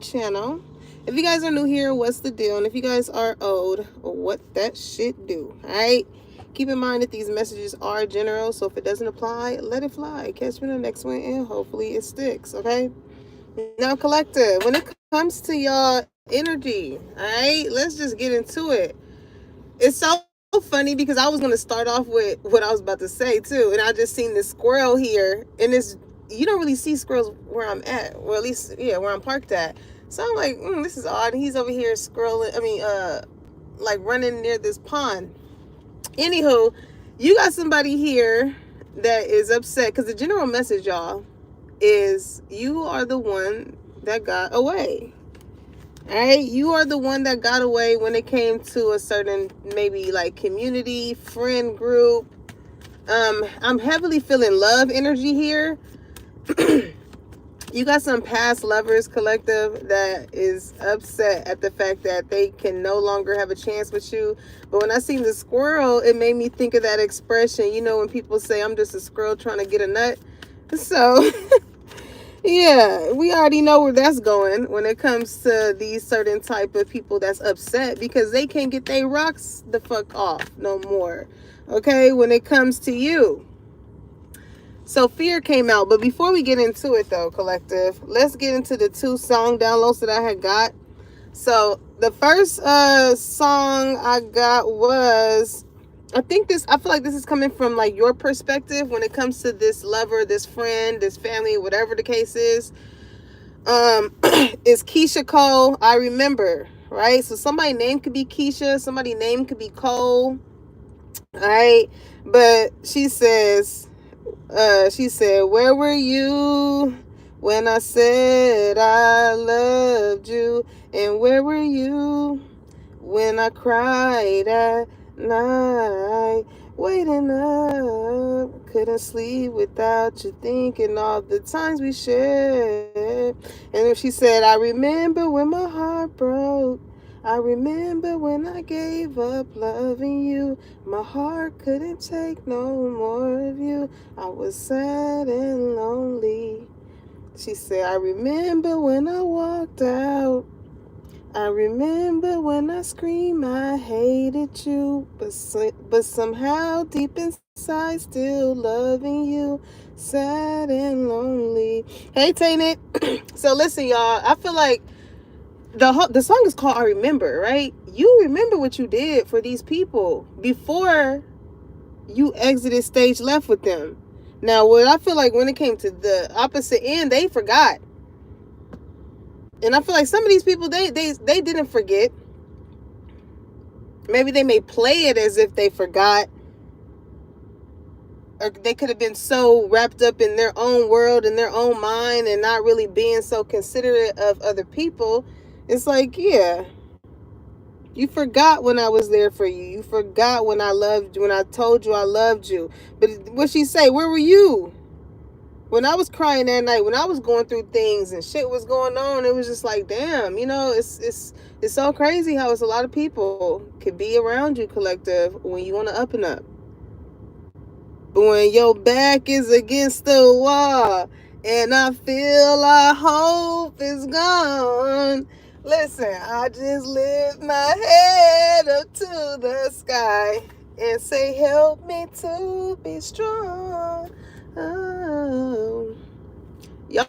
channel. If you guys are new here, what's the deal? And if you guys are old, what that shit do? Alright? Keep in mind that these messages are general, so if it doesn't apply, let it fly. Catch me in the next one and hopefully it sticks, okay? Now, collective, when it comes to y'all energy, alright, let's just get into it. It's so funny because I was going to start off with what I was about to say too, and I just seen this squirrel here, and it's, you don't really see squirrels where I'm at, or at least, yeah, where I'm parked at. So I'm like, this is odd. And he's over here scrolling, like running near this pond. Anywho, you got somebody here that is upset because the general message, y'all, is you are the one that got away. All right, you are the one that got away when it came to a certain maybe like community, friend group. I'm heavily feeling love energy here. You got some past lovers collective that is upset at the fact that they can no longer have a chance with you. But when I seen the squirrel, it made me think of that expression. You know, when people say, I'm just a squirrel trying to get a nut. So, yeah, we already know where that's going when it comes to these certain type of people that's upset because they can't get their rocks the fuck off no more. Okay, when it comes to you. So Fear came out, but before we get into it though, collective, let's get into the 2 song downloads that I had got. So the first song I got was, I feel like this is coming from like your perspective when it comes to this lover, this friend, this family, whatever the case is. Is Keisha Cole, I Remember, right? So somebody's name could be Keisha, somebody's name could be Cole, all right? But she said, where were you when I said I loved you? And where were you when I cried at night? Waiting up, couldn't sleep without you, thinking all the times we shared. And then she said, I remember when my heart broke. I remember when I gave up loving you. My heart couldn't take no more of you. I was sad and lonely. She said, I remember when I walked out. I remember when I screamed I hated you, but somehow deep inside still loving you, sad and lonely. Hey, Tainted. So listen, y'all, I feel like the song is called I Remember, right? You remember what you did for these people before you exited stage left with them. Now, what I feel like when it came to the opposite end, they forgot. And I feel like some of these people, they didn't forget. Maybe they may play it as if they forgot. Or they could have been so wrapped up in their own world, in their own mind, and not really being so considerate of other people. It's like, yeah, you forgot when I was there for you. You forgot when I loved you, when I told you I loved you. But what she say, where were you? When I was crying that night, when I was going through things and shit was going on, it was just like, damn, you know, it's so crazy how it's a lot of people could be around you, collective, when you want to up and up. But when your back is against the wall and I feel our hope is gone, listen, I just lift my head up to the sky and say, help me to be strong. Oh. Y'all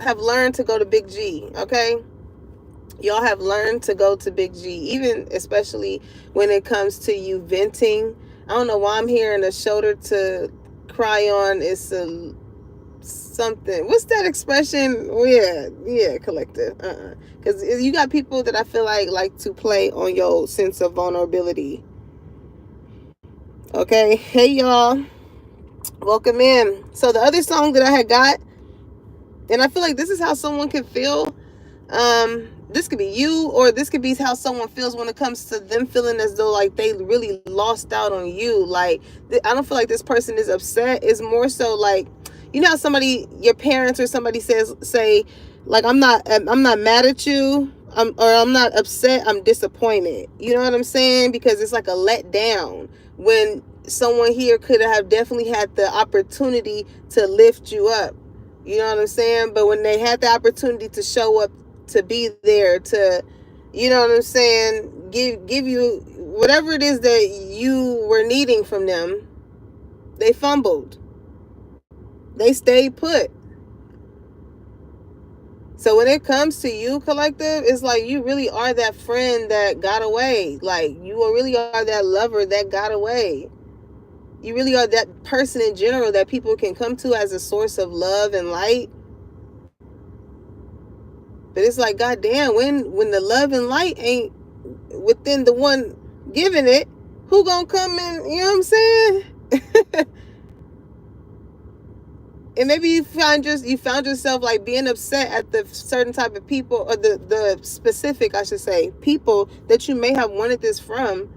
have learned to go to Big G, okay? Y'all have learned to go to Big G, even especially when it comes to you venting. I don't know why I'm hearing a shoulder to cry on. It's a something. What's that expression? Oh, yeah, collective. Because you got people that I feel like to play on your sense of vulnerability. Okay, hey y'all, welcome in. So the other song that I had got, and I feel like this is how someone can feel. This could be you, or this could be how someone feels when it comes to them feeling as though like they really lost out on you. Like, I don't feel like this person is upset. It's more so like, you know how somebody, your parents or somebody say like, I'm not mad at you, I'm not upset, I'm disappointed. You know what I'm saying? Because it's like a letdown when someone here could have definitely had the opportunity to lift you up. You know what I'm saying? But when they had the opportunity to show up to be there, to, you know what I'm saying, give you whatever it is that you were needing from them. They fumbled. They stayed put. So when it comes to you, collective, it's like you really are that friend that got away. Like, you really are that lover that got away. You really are that person in general that people can come to as a source of love and light. But it's like, goddamn, when the love and light ain't within the one giving it, who gonna come in? You know what I'm saying? And maybe you found yourself like being upset at the certain type of people, or the specific, I should say, people that you may have wanted this from,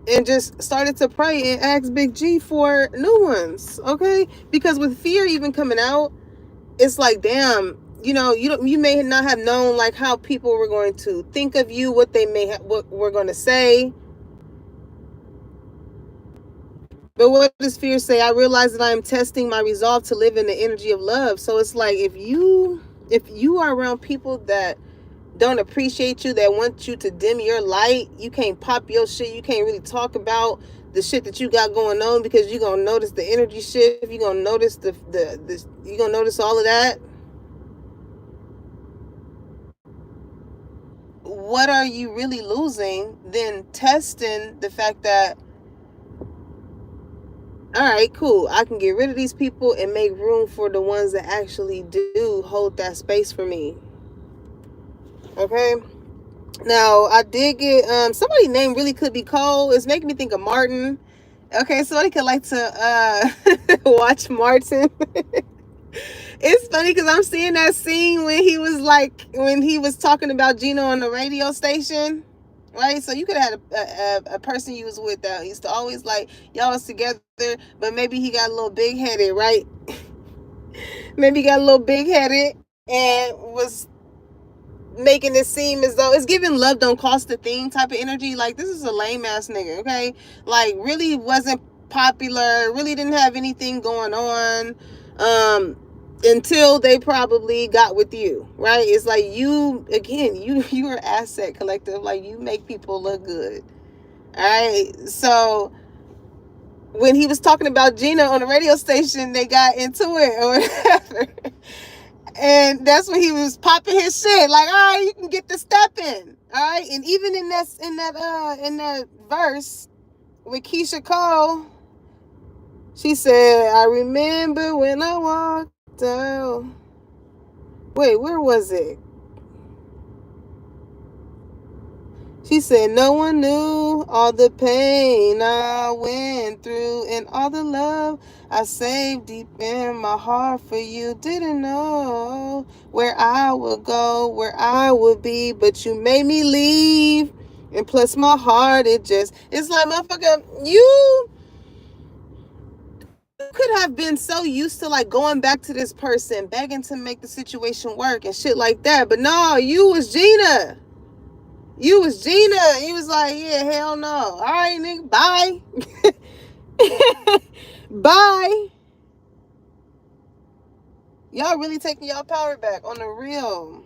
and just started to pray and ask Big G for new ones, okay? Because with fear even coming out, it's like, damn, you may not have known like how people were going to think of you, what we're going to say. But what does fear say? I realize that I am testing my resolve to live in the energy of love. So it's like, if you are around people that don't appreciate you, that want you to dim your light, you can't pop your shit, you can't really talk about the shit that you got going on, because you're gonna notice the energy shift, you're gonna notice you're gonna notice all of that. What are you really losing than testing the fact that, all right, cool, I can get rid of these people and make room for the ones that actually do hold that space for me. Okay. Now, I did get somebody's name really could be Cole. It's making me think of Martin. Okay, somebody could like to watch Martin. It's funny because I'm seeing that scene when he was talking about Gina on the radio station. Right, so you could have had a person you was with that used to always like y'all was together, but maybe he got a little big headed, right? Maybe he got a little big headed and was making it seem as though it's giving love don't cost a thing type of energy. Like, this is a lame ass nigga, okay? Like, really wasn't popular, really didn't have anything going on until they probably got with you, right? It's like, you are asset, collective. Like, you make people look good. All right, so when he was talking about Gina on the radio station, they got into it or whatever. And that's when he was popping his shit. Like, all right, you can get the step in. All right. And even in that verse with Keisha Cole, she said, I remember when I walked out. Wait, where was it? She said, no one knew all the pain I went through and all the love I saved deep in my heart for you. Didn't know where I would go, where I would be, but you made me leave. And plus my heart, it's like, motherfucker, you could have been so used to like going back to this person, begging to make the situation work and shit like that. But no, you was Gina. You was Gina. You was like, yeah, hell no. All right, nigga, bye. Bye. Y'all really taking y'all power back on the real.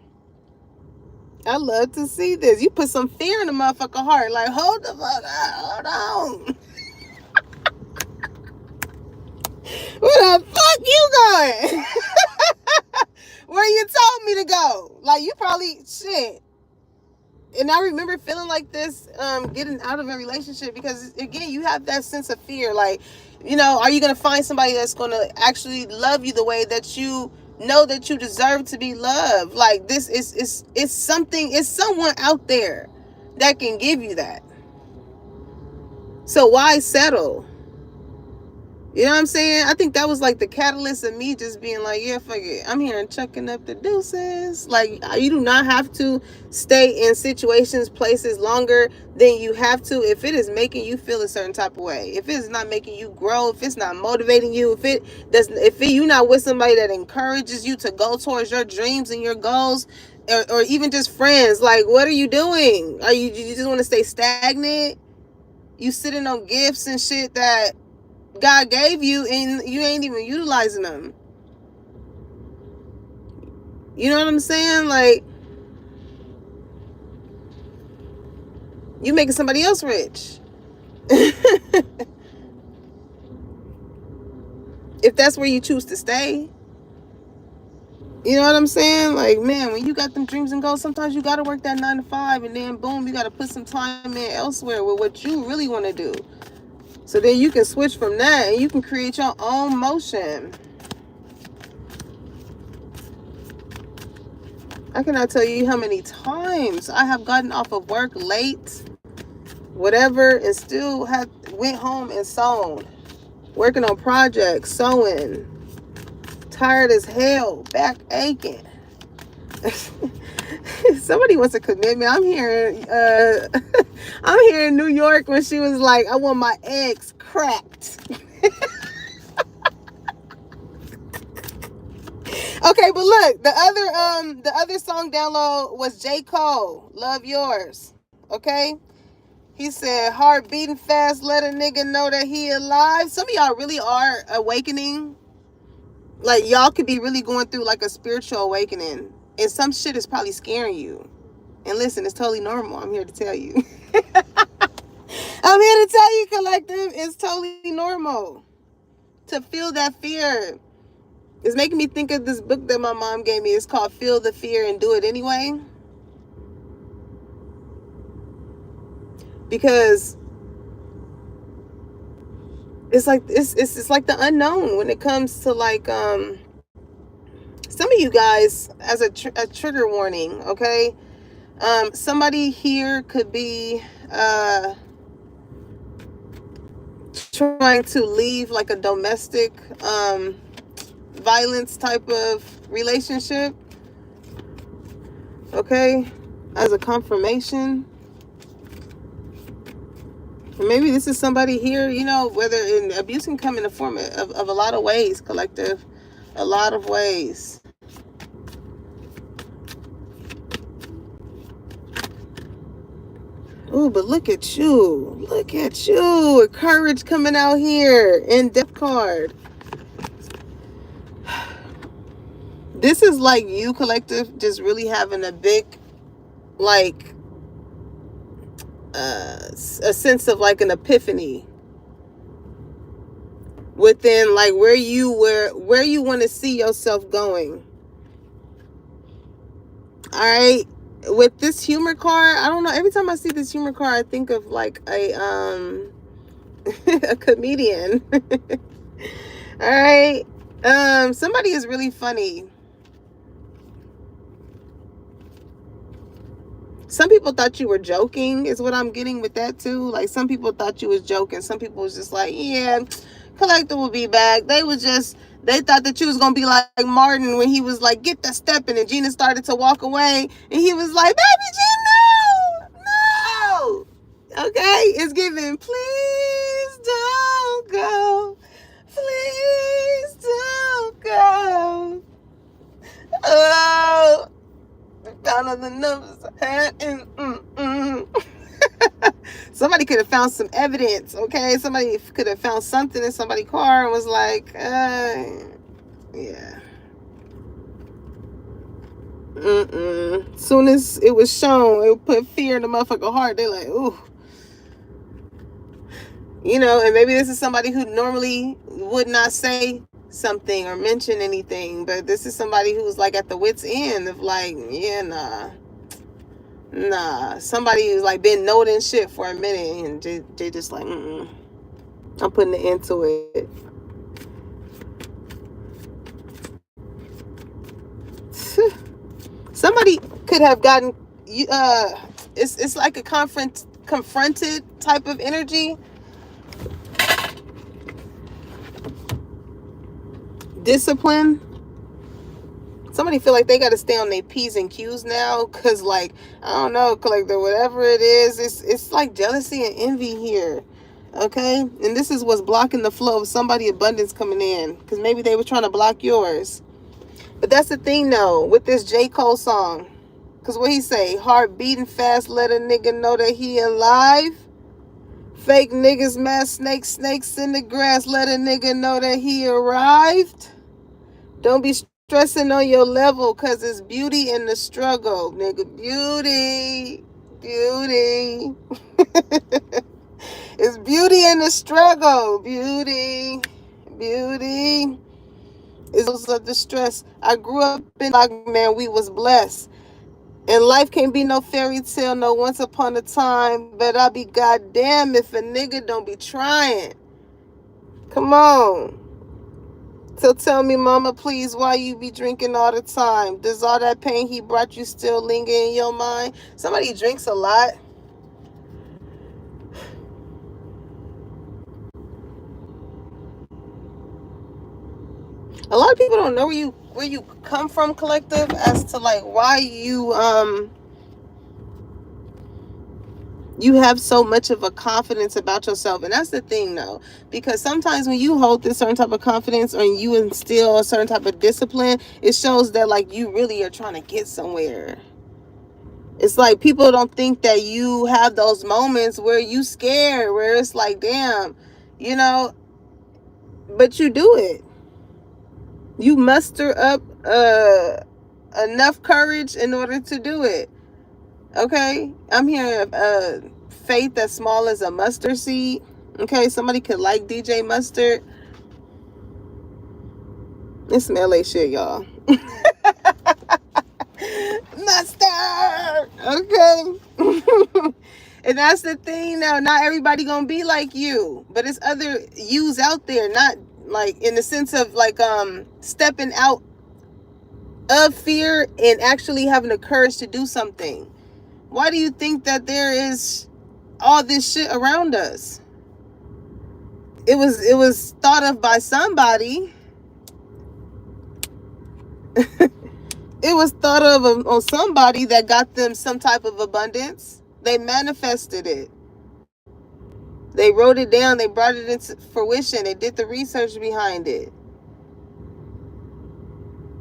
I love to see this. You put some fear in the motherfucker heart. Like, hold the fuck up. Hold on. Where the fuck you going? Where you told me to go? Like, you probably, shit. And I remember feeling like this, getting out of a relationship, because again, you have that sense of fear. Like, are you going to find somebody that's going to actually love you the way that you know that you deserve to be loved? Like, this is someone out there that can give you that. So why settle? You know what I'm saying? I think that was like the catalyst of me just being like, yeah, fuck it. I'm here and chucking up the deuces. Like, you do not have to stay in situations, places longer than you have to if it is making you feel a certain type of way. If it's not making you grow, if it's not motivating you, if you're not with somebody that encourages you to go towards your dreams and your goals, or even just friends, like, what are you doing? You just want to stay stagnant? You sitting on gifts and shit that God gave you and you ain't even utilizing them. You know what I'm saying? Like, You making somebody else rich. If that's where you choose to stay. You know what I'm saying? Like, man, when you got them dreams and goals, sometimes you got to work that 9 to 5, and then boom, you got to put some time in elsewhere with what you really want to do. So then you can switch from that and you can create your own motion. I cannot tell you how many times I have gotten off of work late, whatever, and still went home and sewn, working on projects, sewing, tired as hell, back aching. Somebody wants to commit me. I'm here in New York when she was like, I want my eggs cracked. Okay, but look, the other song download was J. Cole, Love Yours. Okay? He said, heart beating fast, let a nigga know that he alive. Some of y'all really are awakening. Like, y'all could be really going through like a spiritual awakening. And some shit is probably scaring you. And listen, it's totally normal. I'm here to tell you. I'm here to tell you, collective, it's totally normal to feel that fear. It's making me think of this book that my mom gave me. It's called Feel the Fear and Do It Anyway. Because it's like it's like the unknown when it comes to like some of you guys, as a trigger warning, okay? Somebody here could be trying to leave like a domestic violence type of relationship, okay, as a confirmation. Maybe this is somebody here, you know, whether in abuse can come in the form of a lot of ways, collective, a lot of ways. Oh, but look at you, courage coming out here in Death card. This is like you, collective, just really having a big, like, a sense of like an epiphany within like where you want to see yourself going. All right, with this humor card, I don't know, every time I see this humor card I think of like a a comedian. All right, somebody is really funny. Some people thought you were joking, is what I'm getting with that too. Like, some people thought you was joking. Some people was just like, yeah, collector will be back. They thought that you was going to be like Martin when he was like, get the stepping, and Gina started to walk away. And he was like, baby Gina, no. Okay, it's giving, please don't go. Please don't go. Oh. Found other numbers. Somebody could have found some evidence, okay? Somebody could have found something in somebody's car and was like, yeah. Soon as it was shown, it put fear in the motherfucker heart. They like, ooh. You know, and maybe this is somebody who normally would not say something or mention anything, but this is somebody who's like at the wit's end of like, yeah, nah. Somebody who's like been noting shit for a minute and they just like, I'm putting an end to it. Somebody could have gotten it's like a confronted type of energy. Discipline. Somebody feel like they got to stay on their P's and Q's now, because like, I don't know, collector, whatever it is, it's like jealousy and envy here, okay? And this is what's blocking the flow of somebody abundance coming in, because maybe they were trying to block yours. But that's the thing though with this J. Cole song, because what he say, heart beating fast, let a nigga know that he alive. Fake niggas, mad snakes in the grass, let a nigga know that he arrived. Don't be stressing on your level, because it's beauty in the struggle, nigga. Beauty. Beauty. It's beauty in the struggle. Beauty. Beauty is of the stress. I grew up in like, man, we was blessed. And life can't be no fairy tale, no once upon a time. But I be goddamn if a nigga don't be trying. Come on. So tell me, mama, please, why you be drinking all the time? Does all that pain he brought you still linger in your mind? Somebody drinks a lot. A lot of people don't know where you come from, collective, as to like why you have so much of a confidence about yourself. And that's the thing though, because sometimes when you hold this certain type of confidence or you instill a certain type of discipline, it shows that like you really are trying to get somewhere. It's like people don't think that you have those moments where you scared, where it's like, damn, you know, but you do it. You muster up enough courage in order to do it. Okay, I'm hearing faith as small as a mustard seed. Okay, somebody could like DJ Mustard. It's some LA shit, y'all. Mustard. Okay. And that's the thing now. Not everybody gonna be like you, but it's other yous out there. Not like in the sense of like stepping out of fear and actually having the courage to do something. Why do you think that there is all this shit around us? It was thought of by somebody. It was thought of on somebody that got them some type of abundance. They manifested it. They wrote it down. They brought it into fruition. They did the research behind it.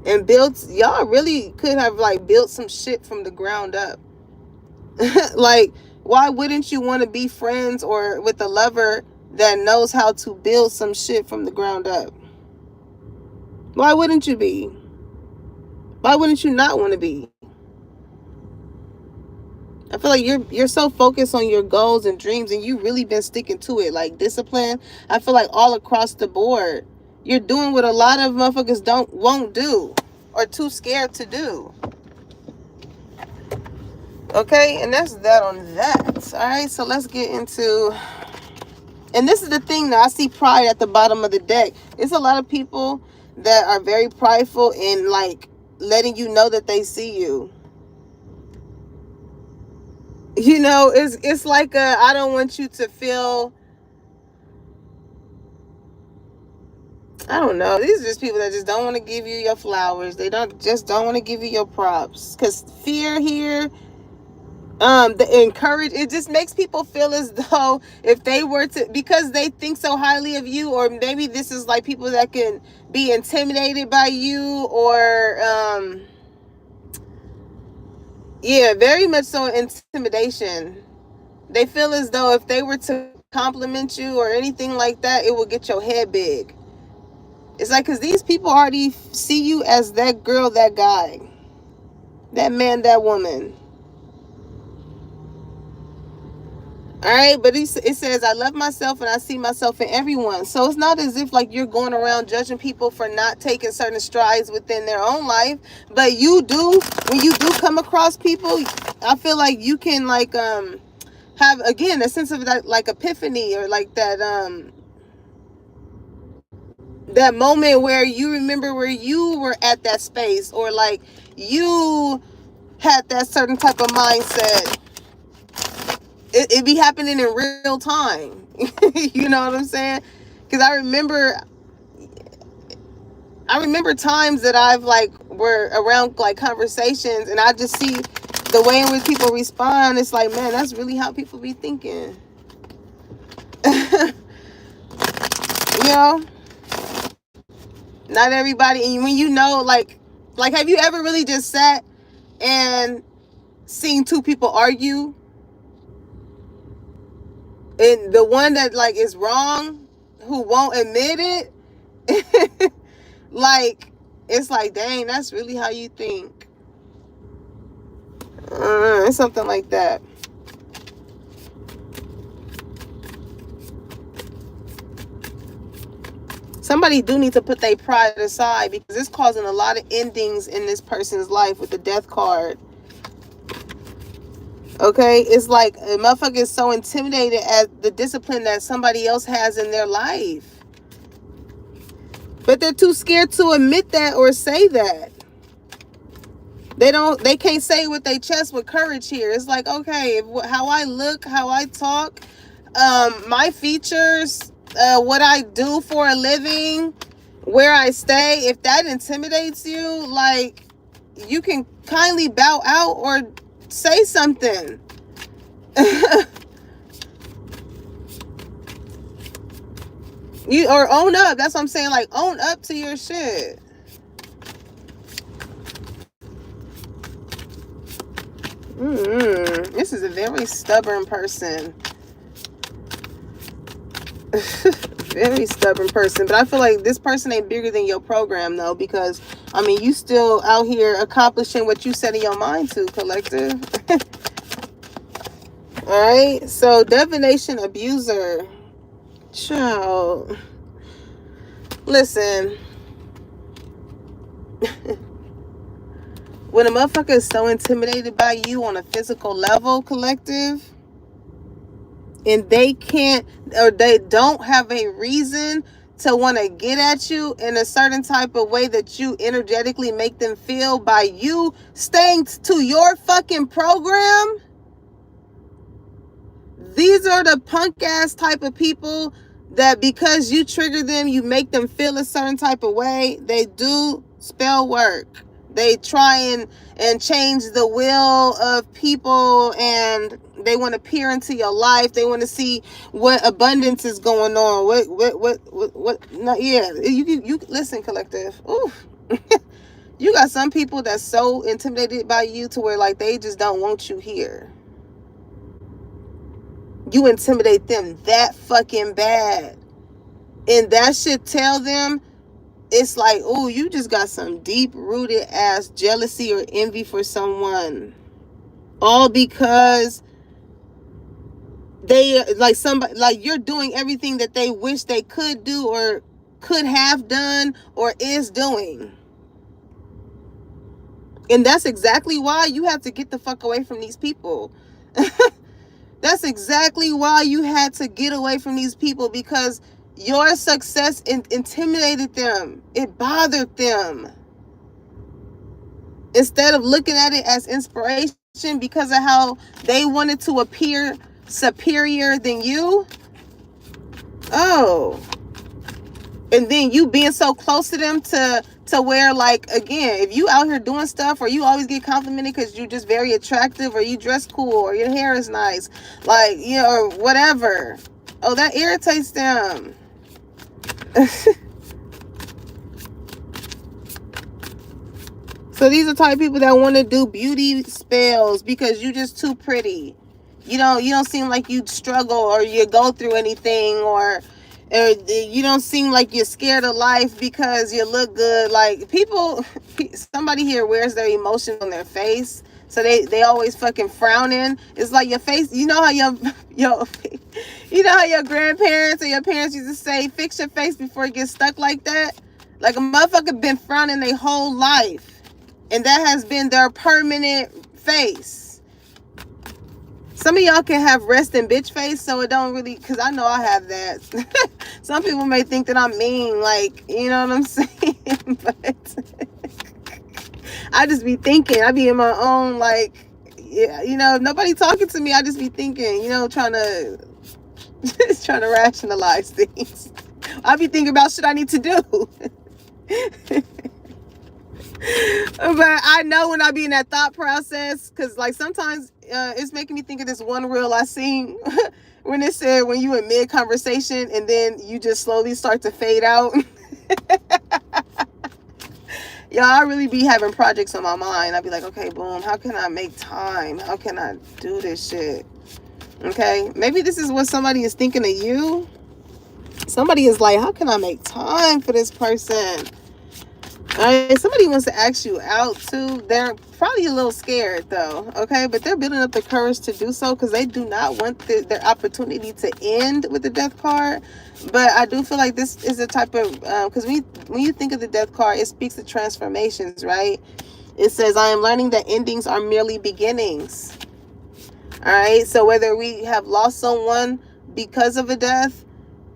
And built, y'all really could have like built some shit from the ground up. Like, why wouldn't you want to be friends or with a lover that knows how to build some shit from the ground up? Why wouldn't you be? Why wouldn't you not want to be? I feel like you're so focused on your goals and dreams, and you really been sticking to it, like discipline. I feel like all across the board, you're doing what a lot of motherfuckers won't do or too scared to do. Okay, and that's that on that. All right, so let's get into, and this is the thing that I see pride at the bottom of the deck. It's a lot of people that are very prideful in like letting you know that they see you. You know, it's like I don't want you to feel, I don't know. These are just people that just don't want to give you your flowers. They don't want to give you your props. Because fear here, the encourage, it just makes people feel as though if they were to, because they think so highly of you, or maybe this is like people that can be intimidated by you, or yeah, very much so intimidation. They feel as though if they were to compliment you or anything like that, it would get your head big. It's like, because these people already see you as that girl, that guy, that man, that woman. All right, but it says, I love myself and I see myself in everyone. So it's not as if like you're going around judging people for not taking certain strides within their own life. But you do, when you do come across people, I feel like you can like have, again, a sense of that like epiphany, or like that that moment where you remember where you were at that space, or like you had that certain type of mindset. It be happening in real time. You know what I'm saying? Because I remember times that I've like were around like conversations, and I just see the way in which people respond. It's like, man, that's really how people be thinking. You know, not everybody. And when you know, like have you ever really just sat and seen two people argue, and the one that like is wrong, who won't admit it, like, it's like, dang, that's really how you think. It's something like that. Somebody do need to put their pride aside, because it's causing a lot of endings in this person's life with the death card. Okay, it's like a motherfucker is so intimidated at the discipline that somebody else has in their life. But they're too scared to admit that or say that. They can't say it with their chest with courage here. It's like, okay, how I look, how I talk, my features, what I do for a living, where I stay, if that intimidates you, like, you can kindly bow out or say something. Or own up. That's what I'm saying. Like, own up to your shit. This is a very stubborn person. Very stubborn person. But I feel like this person ain't bigger than your program, though, because, I mean, you still out here accomplishing what you set in your mind to, collective. All right. So, divination abuser. Child. Listen. When a motherfucker is so intimidated by you on a physical level, collective, and they can't, or they don't have a reason to want to get at you in a certain type of way that you energetically make them feel by you staying to your fucking program, these are the punk ass type of people that because you trigger them, you make them feel a certain type of way. They do spell work. They try and change the will of people, and they want to peer into your life. They want to see what abundance is going on. What? No, yeah, you listen, collective. Ooh. You got some people that's so intimidated by you to where, like, they just don't want you here. You intimidate them that fucking bad, and that should tell them, it's like, oh, you just got some deep-rooted ass jealousy or envy for someone. All because they, like, somebody, like, you're doing everything that they wish they could do or could have done or is doing. And that's exactly why you have to get the fuck away from these people. That's exactly why you had to get away from these people, because your success intimidated them. It bothered them. Instead of looking at it as inspiration because of how they wanted to appear superior than you. Oh. And then you being so close to them to where, like, again, if you out here doing stuff, or you always get complimented because you're just very attractive, or you dress cool, or your hair is nice, like, you know, or whatever. Oh, that irritates them. So these are the type of people that want to do beauty spells because you just too pretty. You don't seem like you struggle or you go through anything, or you don't seem like you're scared of life because you look good. Like, people, somebody here wears their emotions on their face, so they always fucking frowning. It's like your face. You know how you know how your grandparents or your parents used to say, fix your face before it gets stuck like that? Like, a motherfucker been frowning their whole life, and that has been their permanent face. Some of y'all can have rest and bitch face, so it don't really, because I know I have that. Some people may think that I'm mean, like, you know what I'm saying? But I just be thinking. I be in my own, like, yeah, you know, nobody talking to me. I just be thinking, you know, trying to rationalize things. I be thinking about shit I need to do. But I know when I be in that thought process, because, like, sometimes it's making me think of this one reel I seen when it said when you in mid conversation and then you just slowly start to fade out. Y'all, I really be having projects on my mind. I be like, okay, boom, how can I make time? How can I do this shit? Okay, maybe this is what somebody is thinking of you. Somebody is like, how can I make time for this person? All right, somebody wants to ask you out too. They're probably a little scared though, okay? But they're building up the courage to do so because they do not want their opportunity to end with the death card. But I do feel like this is a type of, because when you think of the death card, it speaks of transformations, right? It says, I am learning that endings are merely beginnings. All right, so whether we have lost someone because of a death,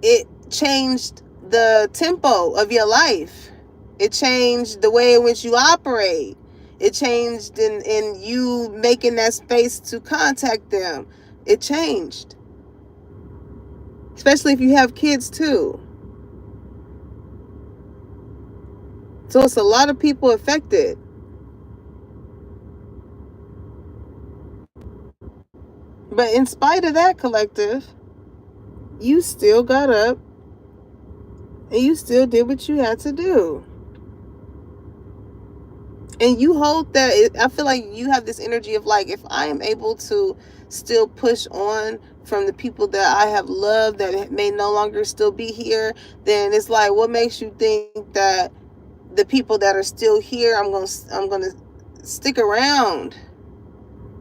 it changed the tempo of your life. It changed the way in which you operate. It changed in you making that space to contact them. It changed. Especially if you have kids too. So it's a lot of people affected. But in spite of that, collective, you still got up and you still did what you had to do. And you hold that. I feel like you have this energy of like, if I am able to still push on from the people that I have loved that may no longer still be here, then it's like, what makes you think that the people that are still here, I'm gonna stick around?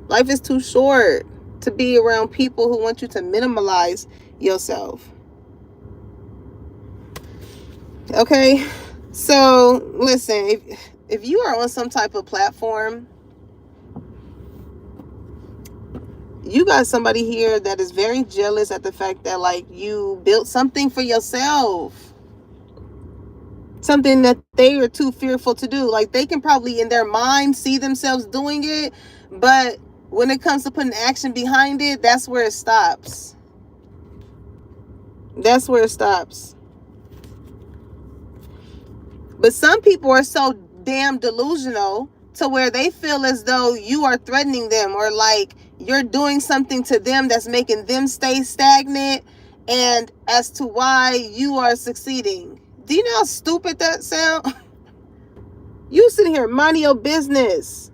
Life is too short to be around people who want you to minimalize yourself. Okay, so listen, if you are on some type of platform, you got somebody here that is very jealous at the fact that like you built something for yourself, something that they are too fearful to do. Like they can probably in their mind see themselves doing it, but when it comes to putting action behind it, that's where it stops. That's where it stops. But some people are so damn delusional to where they feel as though you are threatening them or like you're doing something to them that's making them stay stagnant, and as to why you are succeeding. Do you know how stupid that sounds? You sitting here minding your business.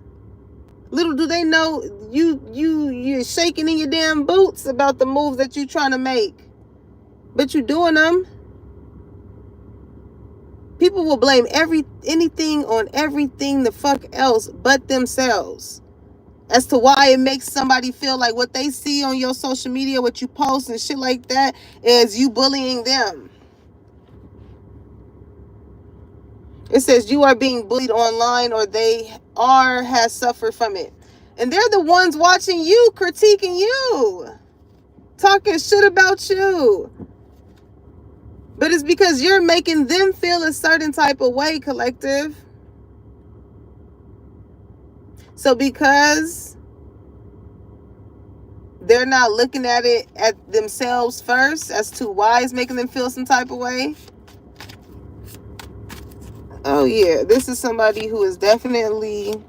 Little do they know you're shaking in your damn boots about the moves that you're trying to make. But you're doing them. People will blame anything on everything the fuck else but themselves as to why it makes somebody feel like what they see on your social media, what you post and shit like that, is you bullying them. It says you are being bullied online or has suffered from it. And they're the ones watching you, critiquing you, talking shit about you. But it's because you're making them feel a certain type of way, collective. So because they're not looking at it at themselves first as to why it's making them feel some type of way. Oh yeah, this is somebody who is definitely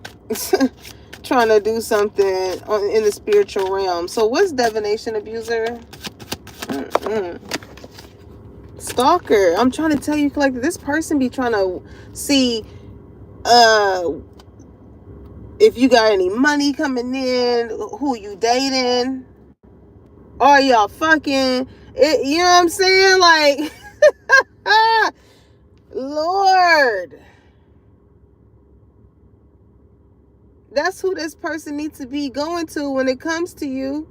trying to do something in the spiritual realm. So what's divination abuser? Stalker. I'm trying to tell you, like, this person be trying to see if you got any money coming in, who you dating, are y'all fucking it, you know what I'm saying? Like Lord, that's who this person needs to be going to when it comes to you.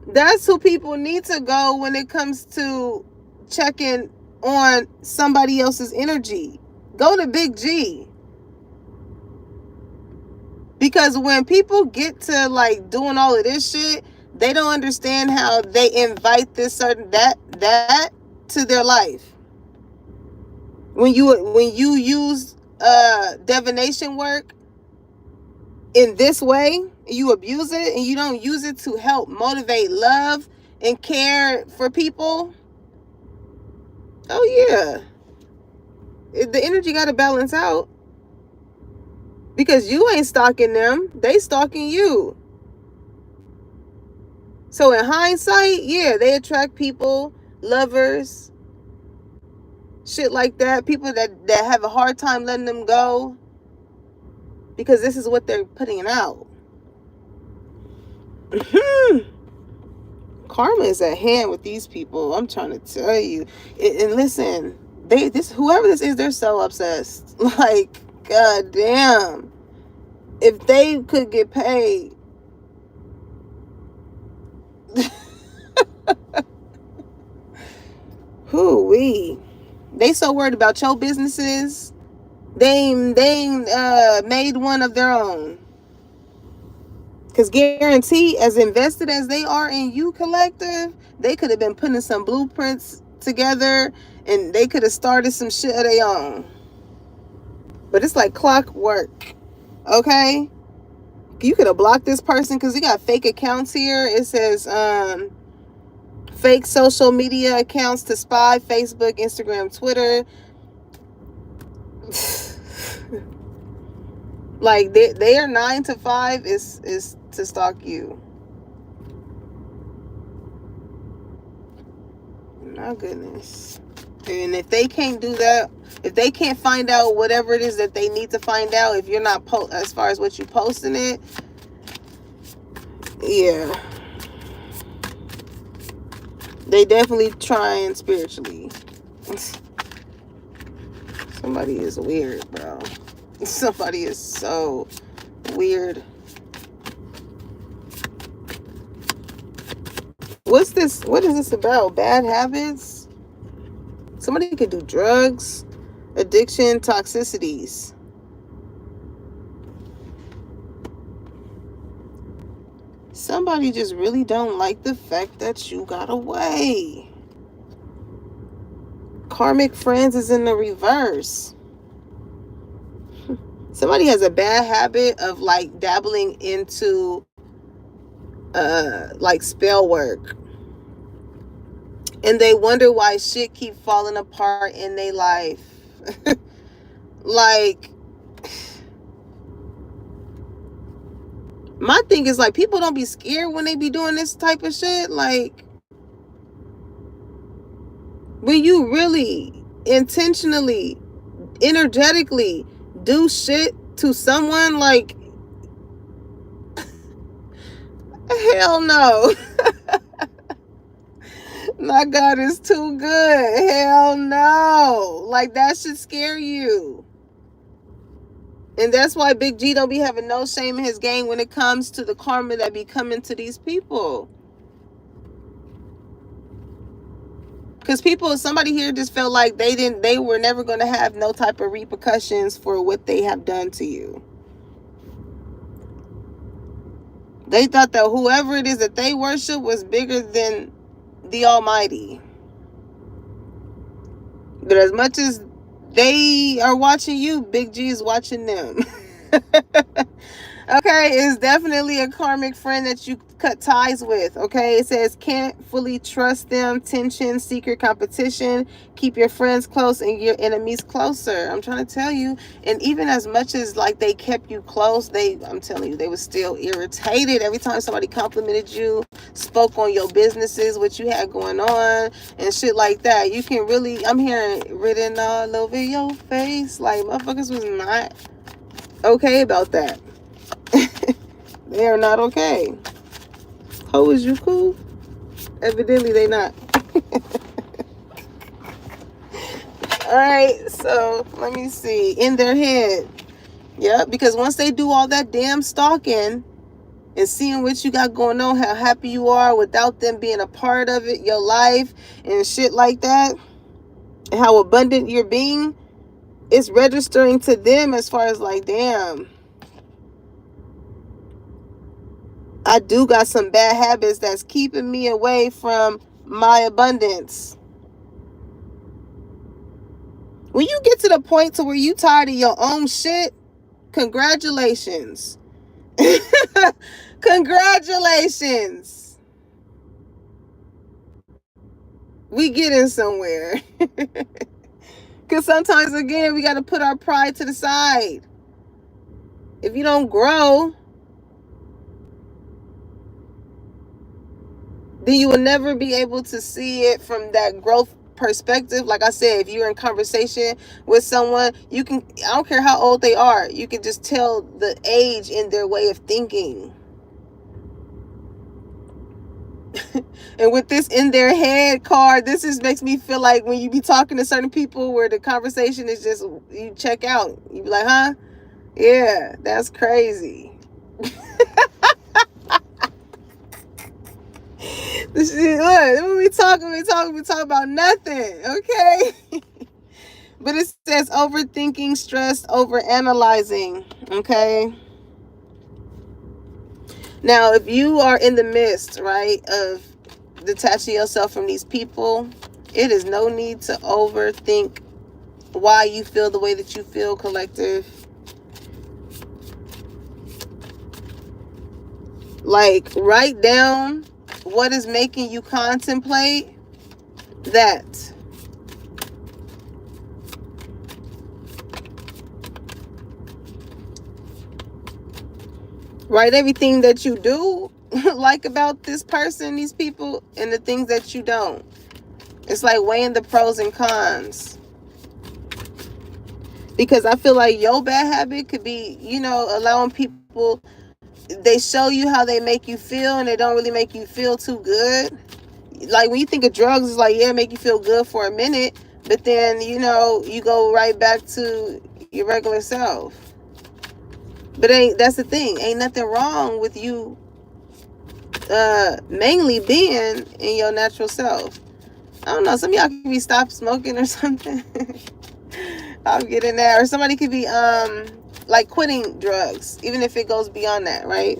That's who people need to go when it comes to checking on somebody else's energy. Go to Big G. Because when people get to like doing all of this shit, they don't understand how they invite this certain that to their life. When you use divination work in this way, you abuse it and you don't use it to help motivate love and care for people. Oh yeah, the energy got to balance out, because you ain't stalking them, they stalking you. So in hindsight, yeah, they attract people, lovers, shit like that, people that have a hard time letting them go, because this is what they're putting out. Karma is at hand with these people, I'm trying to tell you. And listen, whoever this is, they're so obsessed. Like, god damn. If they could get paid. Who-wee. They so worried about your businesses. They made one of their own. Because guarantee, as invested as they are in you, collective, they could have been putting some blueprints together and they could have started some shit of their own. But it's like clockwork. Okay? You could have blocked this person because you got fake accounts here. It says fake social media accounts to spy: Facebook, Instagram, Twitter. Like their 9 to 5 is to stalk you. My goodness. And if they can't do that, if they can't find out whatever it is that they need to find out, if you're not as far as what you posting it, yeah, they definitely trying spiritually. Somebody is weird, bro. Somebody is so weird. What's this? What is this about? Bad habits? Somebody could do drugs, addiction, toxicities. Somebody just really don't like the fact that you got away. Karmic friends is in the reverse. Somebody has a bad habit of like dabbling into like spell work. And they wonder why shit keep falling apart in their life. Like, my thing is like, people don't be scared when they be doing this type of shit. Like, when you really intentionally, energetically do shit to someone, like, hell no. My God is too good. Hell no. Like, that should scare you. And that's why Big G don't be having no shame in his game when it comes to the karma that be coming to these people. Because somebody here just felt like they were never going to have no type of repercussions for what they have done to you. They thought that whoever it is that they worship was bigger than the Almighty. But as much as they are watching you, Big G is watching them. Okay, it's definitely a karmic friend that you cut ties with. Okay, it says can't fully trust them. Tension, secret competition. Keep your friends close and your enemies closer. I'm trying to tell you. And even as much as like they kept you close, I'm telling you, they were still irritated every time somebody complimented you, spoke on your businesses, what you had going on, and shit like that. You can really, I'm hearing written all over your face. Like, motherfuckers was not okay about that. They are not okay. Ho, is you cool? Evidently they not. Alright, so let me see. In their head. Yep, because once they do all that damn stalking and seeing what you got going on, how happy you are without them being a part of it, your life and shit like that, and how abundant you're being, it's registering to them as far as like, damn, I do got some bad habits that's keeping me away from my abundance. When you get to the point to where you tired of your own shit, congratulations. Congratulations. We getting somewhere. Because sometimes, again, we got to put our pride to the side. If you don't grow, then you will never be able to see it from that growth perspective. Like I said, if you're in conversation with someone, you can, I don't care how old they are, you can just tell the age in their way of thinking. And with this in their head card, this just makes me feel like when you be talking to certain people where the conversation is just, you check out. You be like, huh? Yeah, that's crazy. This is, look, when we talk about nothing, okay? But it says overthinking, stress, overanalyzing, okay? Now, if you are in the midst, right, of detaching yourself from these people, it is no need to overthink why you feel the way that you feel, collective. Like, write down what is making you contemplate that. Write everything that you do like about this person, these people, and the things that you don't. It's like weighing the pros and cons. Because I feel like your bad habit could be, allowing people, they show you how they make you feel and they don't really make you feel too good. Like when you think of drugs, it's like, yeah, make you feel good for a minute, but then, you go right back to your regular self. But that's the thing. Ain't nothing wrong with you mainly being in your natural self. I don't know. Some of y'all could be stop smoking or something. I'll get in there. Or somebody could be like quitting drugs, even if it goes beyond that, right?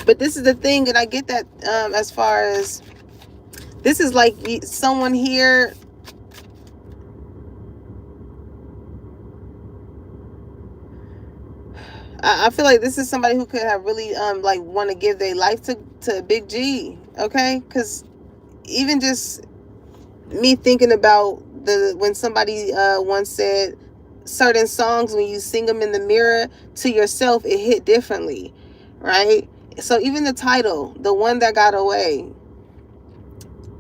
But this is the thing, and I get that as far as this is like someone here. I feel like this is somebody who could have really like want to give their life to Big G, okay? Because even just me thinking about when somebody once said certain songs, when you sing them in the mirror to yourself, it hit differently, right? So even the title, The One That Got Away,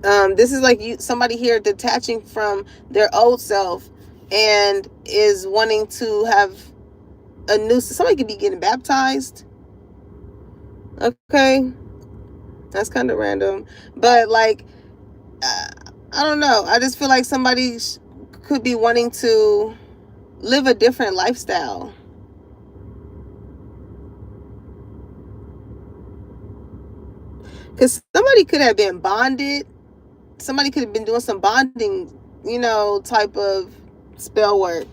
this is like somebody here detaching from their old self and is wanting to have a new, somebody could be getting baptized, okay? That's kind of random, but like I don't know, I just feel like somebody could be wanting to live a different lifestyle. Because somebody could have been bonded, somebody could have been doing some bonding, type of spell work.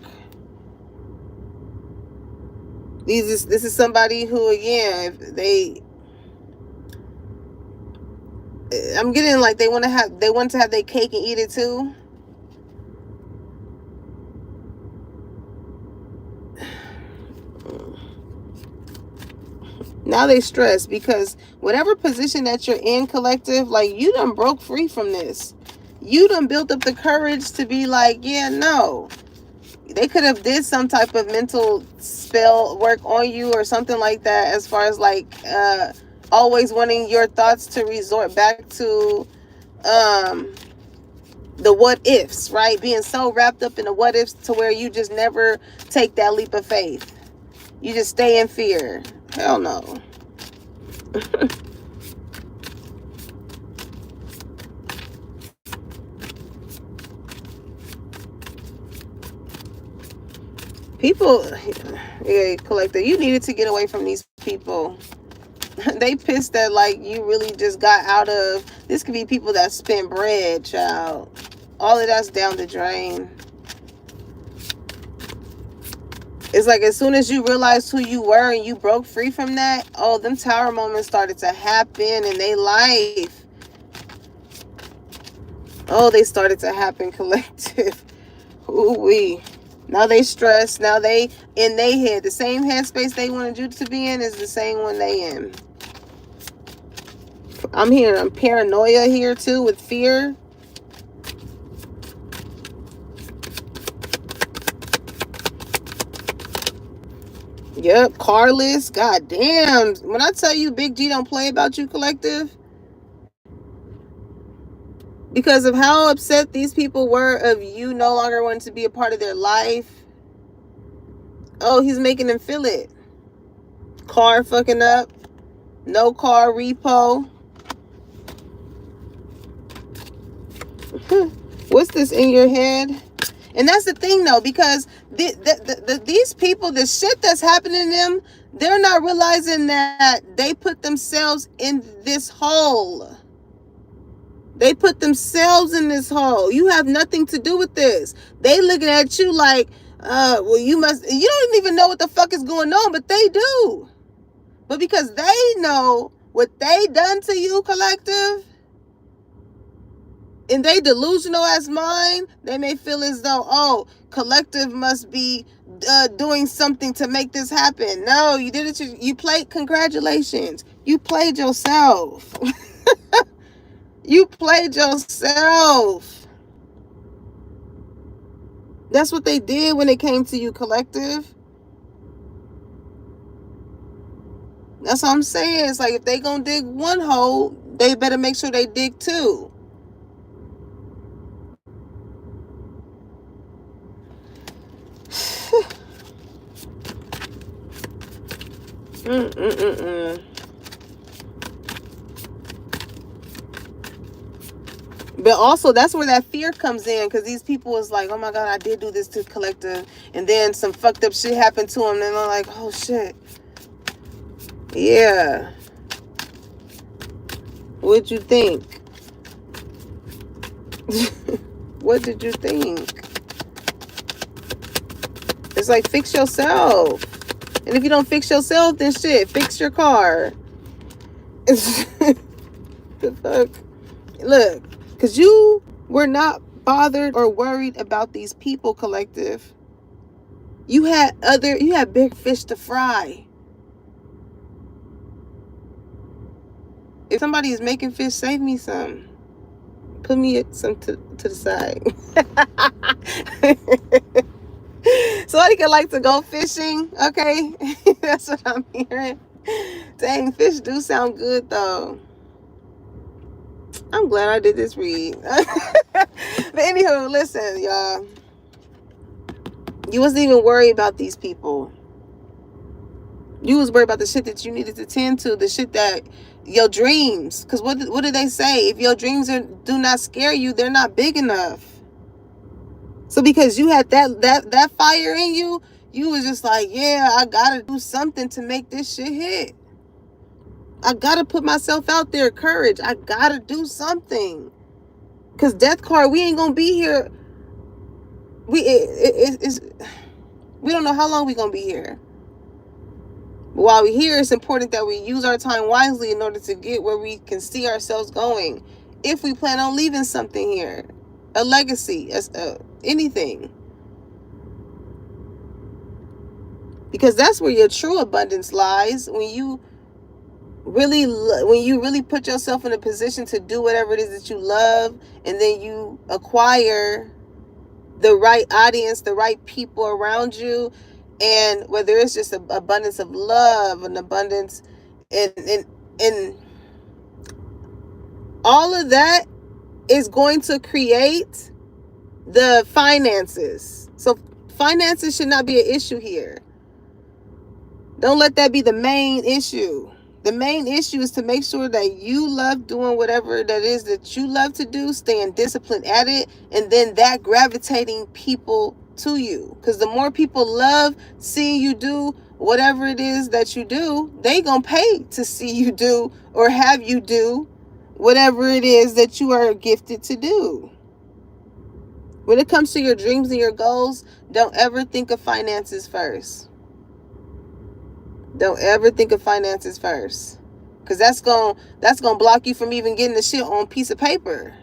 This is somebody who, again, I'm getting like they want to have their cake and eat it too. Now they stress because whatever position that you're in, collective, like you done broke free from this. You done built up the courage to be like, yeah, no. They could have did some type of mental spell work on you or something like that, as far as like always wanting your thoughts to resort back to the what ifs, right? Being so wrapped up in the what ifs to where you just never take that leap of faith. You just stay in fear. Hell no. People, yeah, collector, you needed to get away from these people. They pissed that like you really just got out of, this could be people that spent bread, child. All of that's down the drain. It's like as soon as you realized who you were and you broke free from that, oh, them tower moments started to happen in their life. Oh, they started to happen, collective. Ooh-wee. Now they stress. Now they in their head. The same headspace they wanted you to be in is the same one they in. I'm hearing paranoia here too, with fear. Yep, carless. God damn. When I tell you Big G don't play about you, collective, because of how upset these people were of you no longer wanting to be a part of their life. Oh, he's making them feel it. car fucking up, no car repo. What's this in your head? And that's the thing though, because these people, the shit that's happening to them, they're not realizing that they put themselves in this hole. They put themselves in this hole. You have nothing to do with this. They looking at you like, well, you don't even know what the fuck is going on, but they do. But because they know what they done to you, collective, and they delusional as mine, they may feel as though, oh, collective must be doing something to make this happen. No, you did it. You played. Congratulations. You played yourself. You played yourself. That's what they did when it came to you, collective. That's what I'm saying. It's like if they gonna dig one hole, they better make sure they dig two. But also, that's where that fear comes in, because these people is like, oh my God, I did do this to collective, and then some fucked up shit happened to them, and they're like, oh shit. Yeah. What'd you think? What did you think? It's like, fix yourself. And if you don't fix yourself, then shit, fix your car. The fuck? Look, because you were not bothered or worried about these people, collective. You had big fish to fry. If somebody is making fish, save me some. Put me some to the side. Somebody could like to go fishing, okay? That's what I'm hearing. Dang, fish do sound good though. I'm glad I did this read. But anywho, listen, y'all. You wasn't even worried about these people. You was worried about the shit that you needed to tend to, the shit that your dreams. Because what do they say? If your dreams do not scare you, they're not big enough. So because you had that fire in you, you was just like, yeah, I gotta do something to make this shit hit. I gotta put myself out there. Courage. I gotta do something. Because Death Card, we ain't gonna be here. We don't know how long we gonna be here. But while we're here, it's important that we use our time wisely in order to get where we can see ourselves going. If we plan on leaving something here, a legacy, anything. Because that's where your true abundance lies. When you really put yourself in a position to do whatever it is that you love, and then you acquire the right audience, the right people around you, and whether it's just an abundance of love, an abundance and all of that is going to create the finances. So finances should not be an issue here. Don't let that be the main issue. The main issue is to make sure that you love doing whatever that is that you love to do, staying disciplined at it, and then that gravitating people to you. Because the more people love seeing you do whatever it is that you do, they gonna pay to see you do or have you do whatever it is that you are gifted to do. When it comes to your dreams and your goals, don't ever think of finances first. Don't ever think of finances first. Because that's gonna block you from even getting the shit on a piece of paper.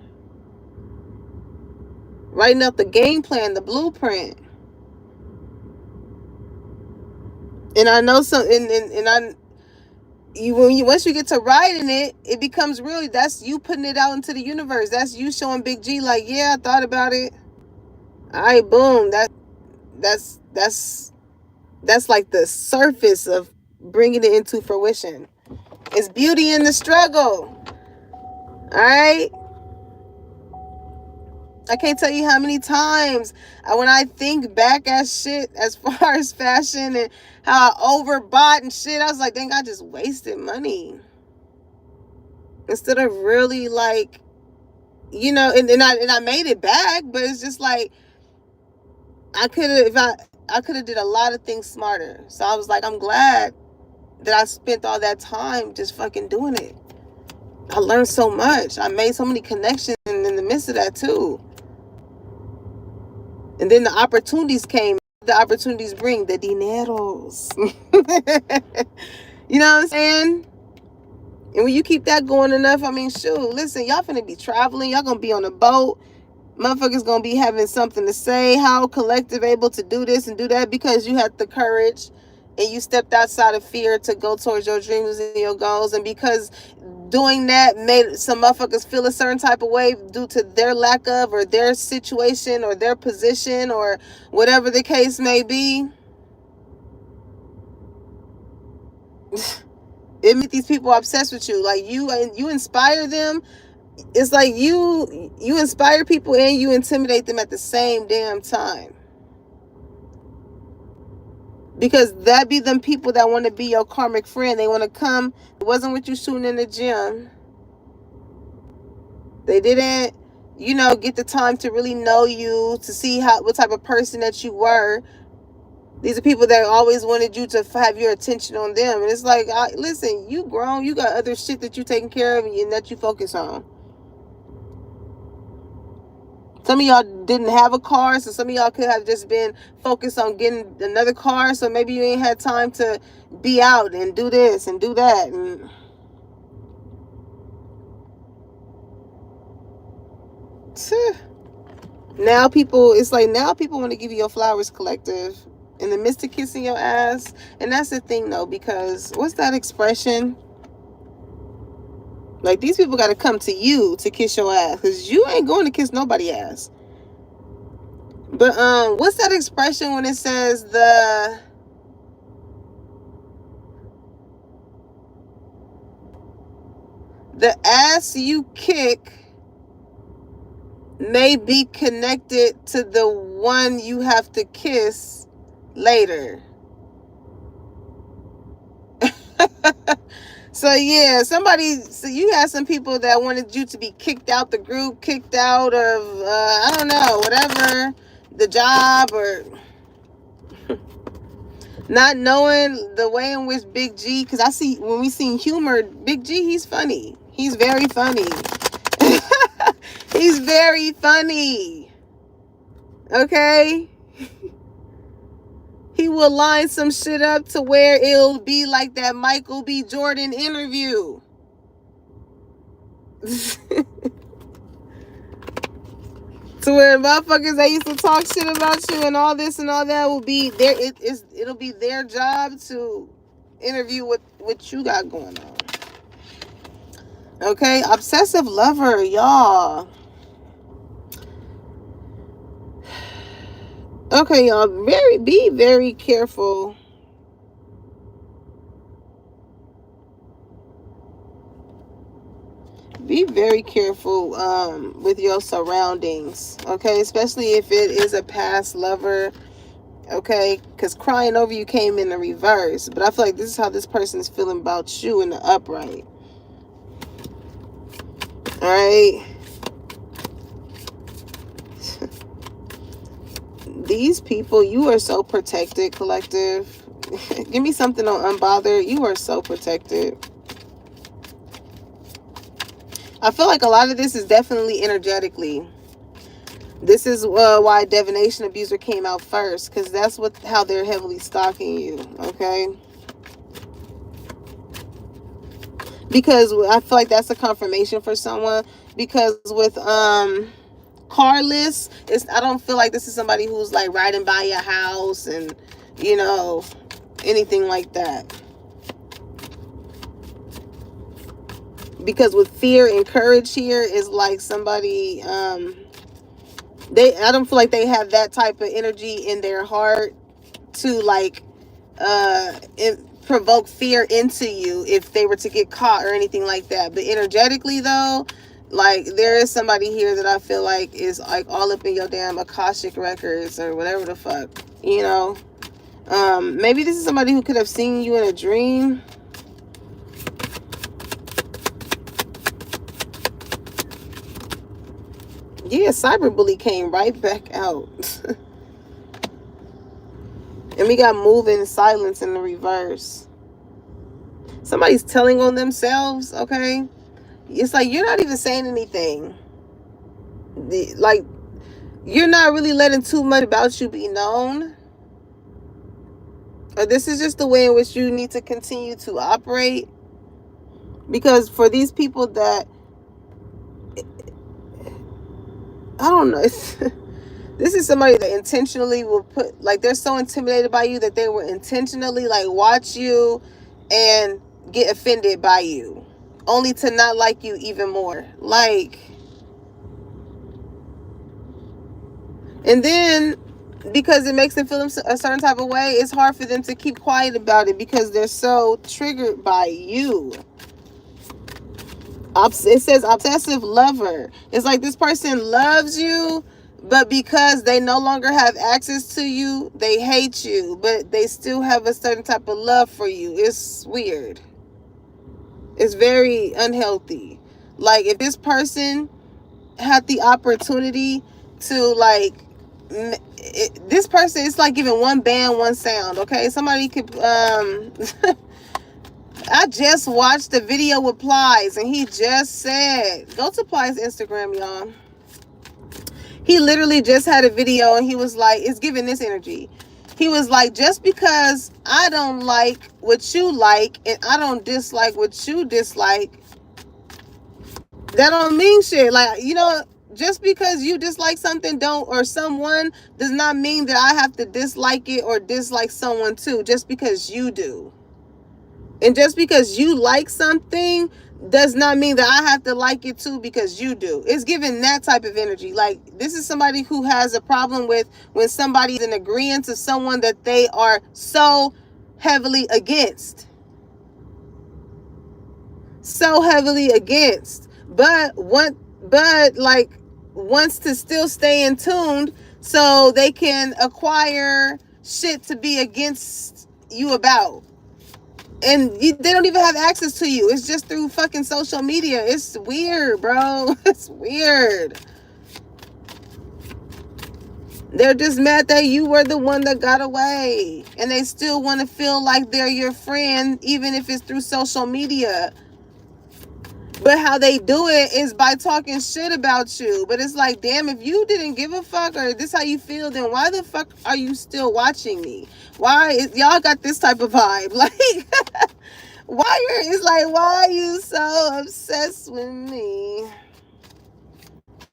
Writing up the game plan, the blueprint. And I know some, once you get to writing it, it becomes real. That's you putting it out into the universe. That's you showing Big G like, yeah, I thought about it. All right, boom. That's like the surface of bringing it into fruition. It's beauty in the struggle. All right. I can't tell you how many times when I think back at shit as far as fashion and how I overbought and shit, I was like, dang, I just wasted money. Instead of really like, you know, and I made it back, but it's just like I could have if I could have did a lot of things smarter. So I was like, I'm glad that I spent all that time just fucking doing it. I learned so much. I made so many connections in the midst of that too. And then the opportunities came. The opportunities bring the dineros. You know what I'm saying? And when you keep that going enough, I mean, shoot, listen, y'all finna be traveling. Y'all gonna be on a boat. Motherfuckers gonna be having something to say. How Collective able to do this and do that? Because you had the courage and you stepped outside of fear to go towards your dreams and your goals. And because doing that made some motherfuckers feel a certain type of way due to their lack of or their situation or their position or whatever the case may be. It makes these people obsessed with you. Like you inspire them. It's like you inspire people and you intimidate them at the same damn time. Because that be them people that want to be your karmic friend. They want to come. It wasn't what you shooting in the gym. They didn't, you know, get the time to really know you, to see what type of person that you were. These are people that always wanted you to have your attention on them. And it's like, listen, you grown. You got other shit that you taking care of and that you focus on. Some of y'all didn't have a car, so some of y'all could have just been focused on getting another car. So maybe you ain't had time to be out and do this and do that. And now people want to give you your flowers, Collective, in the midst of kissing your ass. And that's the thing, though, because what's that expression? Like, these people got to come to you to kiss your ass, because you ain't going to kiss nobody's ass. But what's that expression when it says the ass you kick may be connected to the one you have to kiss later. So yeah, so you had some people that wanted you to be kicked out the group, kicked out of I don't know, whatever, the job, or not knowing the way in which Big G, because I see when we seen humor, Big G, he's funny. He's very funny. He's very funny. Okay? He will line some shit up to where it'll be like that Michael B. Jordan interview. To where motherfuckers that used to talk shit about you and all this and all that will be there. It'll be their job to interview what you got going on. Okay, obsessive lover, y'all. Okay, y'all, be very careful. Be very careful with your surroundings, okay? Especially if it is a past lover, okay? Because crying over you came in the reverse. But I feel like this is how this person is feeling about you in the upright. All right? These people, you are so protected, Collective. Give me something on Unbothered. You are so protected. I feel like a lot of this is definitely energetically. This is why Divination Abuser came out first, because that's how they're heavily stalking you, okay? Because I feel like that's a confirmation for someone. Because with Carless, I don't feel like this is somebody who's like riding by your house and, you know, anything like that. Because with fear and courage here is like somebody, I don't feel like they have that type of energy in their heart to like provoke fear into you if they were to get caught or anything like that. But energetically though, Like, there is somebody here that I feel like is like all up in your damn Akashic records or whatever the fuck, you know. Maybe this is somebody who could have seen you in a dream. Yeah, cyberbully came right back out. And we got moving silence in the reverse. Somebody's telling on themselves, okay? It's like you're not even saying anything. Like, you're not really letting too much about you be known. Or this is just the way in which you need to continue to operate. Because for these people that, I don't know, this is somebody that intentionally will put, like, they're so intimidated by you that they will intentionally, like, watch you and get offended by you, only to not like you even more. Like, and then because it makes them feel a certain type of way, it's hard for them to keep quiet about it because they're so triggered by you. It says obsessive lover. It's like this person loves you, but because they no longer have access to you, they hate you, but they still have a certain type of love for you. It's weird. It's very unhealthy. Like, if this person had the opportunity to, like, this person, it's like giving one band, one sound, okay? Somebody could, I just watched the video with Plies, and he just said, go to Plies' Instagram, y'all. He literally just had a video, and he was like, it's giving this energy. He was like, just because I don't like what you like, and I don't dislike what you dislike, that don't mean shit. Like, you know, just because you dislike something or someone does not mean that I have to dislike it or dislike someone too, just because you do. And just because you like something does not mean that I have to like it too because you do. It's giving that type of energy. Like, this is somebody who has a problem with when somebody's in agreement to someone that they are so heavily against. So heavily against. But like, wants to still stay in tuned so they can acquire shit to be against you about. And they don't even have access to you. It's just through fucking social media. It's weird, bro. It's weird. They're just mad that you were the one that got away. And they still want to feel like they're your friend, even if it's through social media. But how they do it is by talking shit about you. But it's like, damn, if you didn't give a fuck or this how you feel, then why the fuck are you still watching me? Y'all got this type of vibe? Like, why are you so obsessed with me?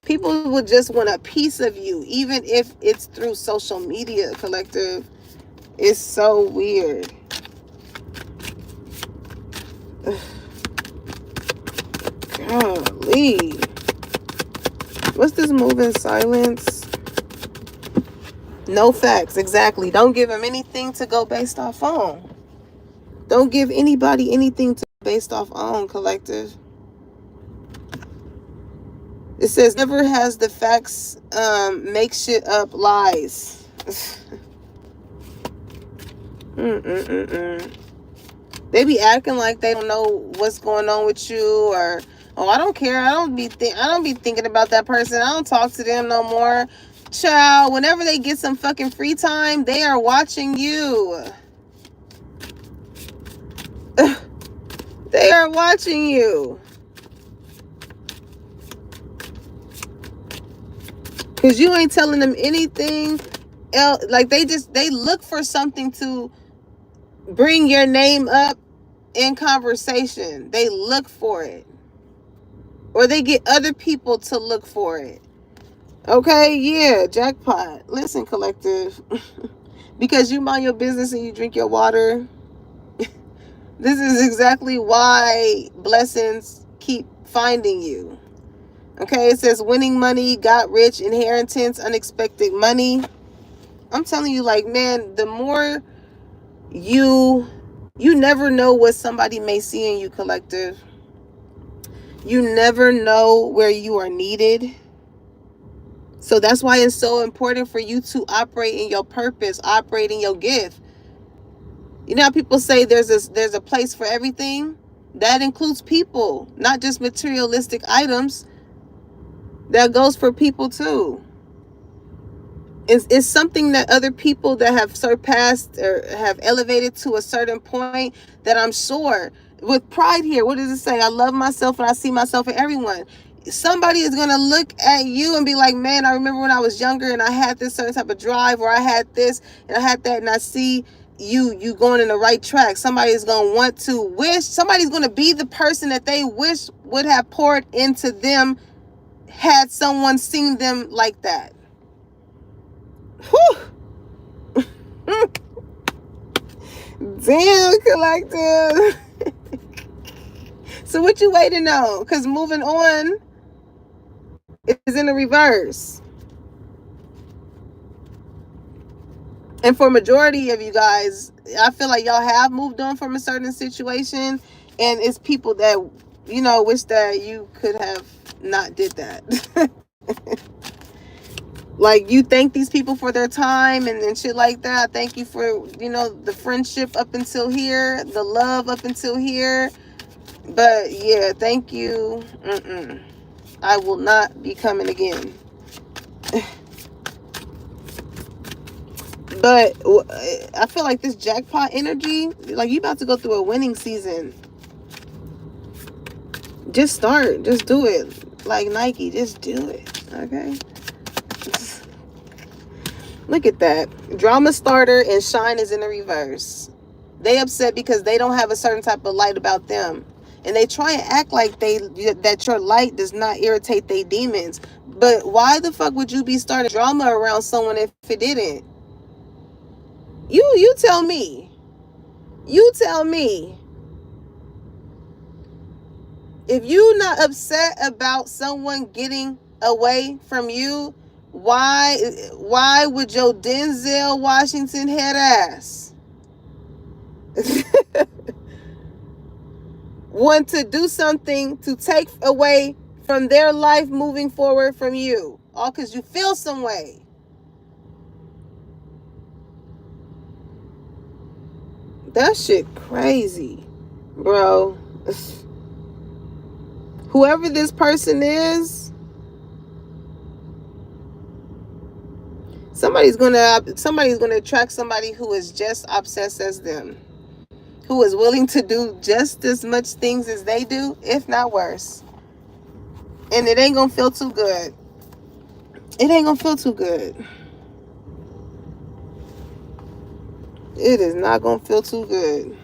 People would just want a piece of you, even if it's through social media, collective. It's so weird. Golly. What's this moving silence? No facts. Exactly. Don't give them anything to go based off on. Don't give anybody anything to go based off on, collective. It says never has the facts make shit up lies. They be acting like they don't know what's going on with you, or I don't care. I don't be thinking about that person. I don't talk to them no more. Child, whenever they get some fucking free time, they are watching you. They are watching you. Because you ain't telling them anything else. Like, they look for something to bring your name up in conversation. They look for it. Or they get other people to look for it. Okay, yeah, jackpot. Listen, collective. Because you mind your business and you drink your water. This is exactly why blessings keep finding you. Okay, it says winning money, got rich, inheritance, unexpected money. I'm telling you, like, man, the more you never know what somebody may see in you, collective. You never know where you are needed. So that's why it's so important for you to operate in your purpose, operate in your gift. You know how people say there's a place for everything? That includes people, not just materialistic items. That goes for people too. It's something that other people that have surpassed or have elevated to a certain point, that I'm sure with pride here. What does it say? I love myself and I see myself in everyone. Somebody is going to look at you and be like, man, I remember when I was younger and I had this certain type of drive, or I had this and I had that, and I see you going in the right track. Somebody is going to want to wish, somebody's going to be the person that they wish would have poured into them had someone seen them like that. Whew. Damn, collective. So what you waiting on? Because moving on is in the reverse. And for majority of you guys, I feel like y'all have moved on from a certain situation, and it's people that, wish that you could have not did that. Like, you thank these people for their time and shit like that. Thank you for, the friendship up until here, the love up until here. But yeah, thank you. I will not be coming again. But I feel like this jackpot energy, like, you about to go through a winning season. Just start. Just do it. Like Nike, just do it. Okay? Look at that. Drama starter and shine is in the reverse. They upset because they don't have a certain type of light about them. And they try and act like that your light does not irritate their demons. But why the fuck would you be starting drama around someone if it didn't? You tell me. You tell me. If you're not upset about someone getting away from you, why would your Denzel Washington head ass want to do something to take away from their life moving forward from you? All because you feel some way. That shit crazy, bro. Whoever this person is, somebody's gonna attract somebody who is just obsessed as them, who is willing to do just as much things as they do, if not worse. And it ain't gonna feel too good. It ain't gonna feel too good. It is not gonna feel too good.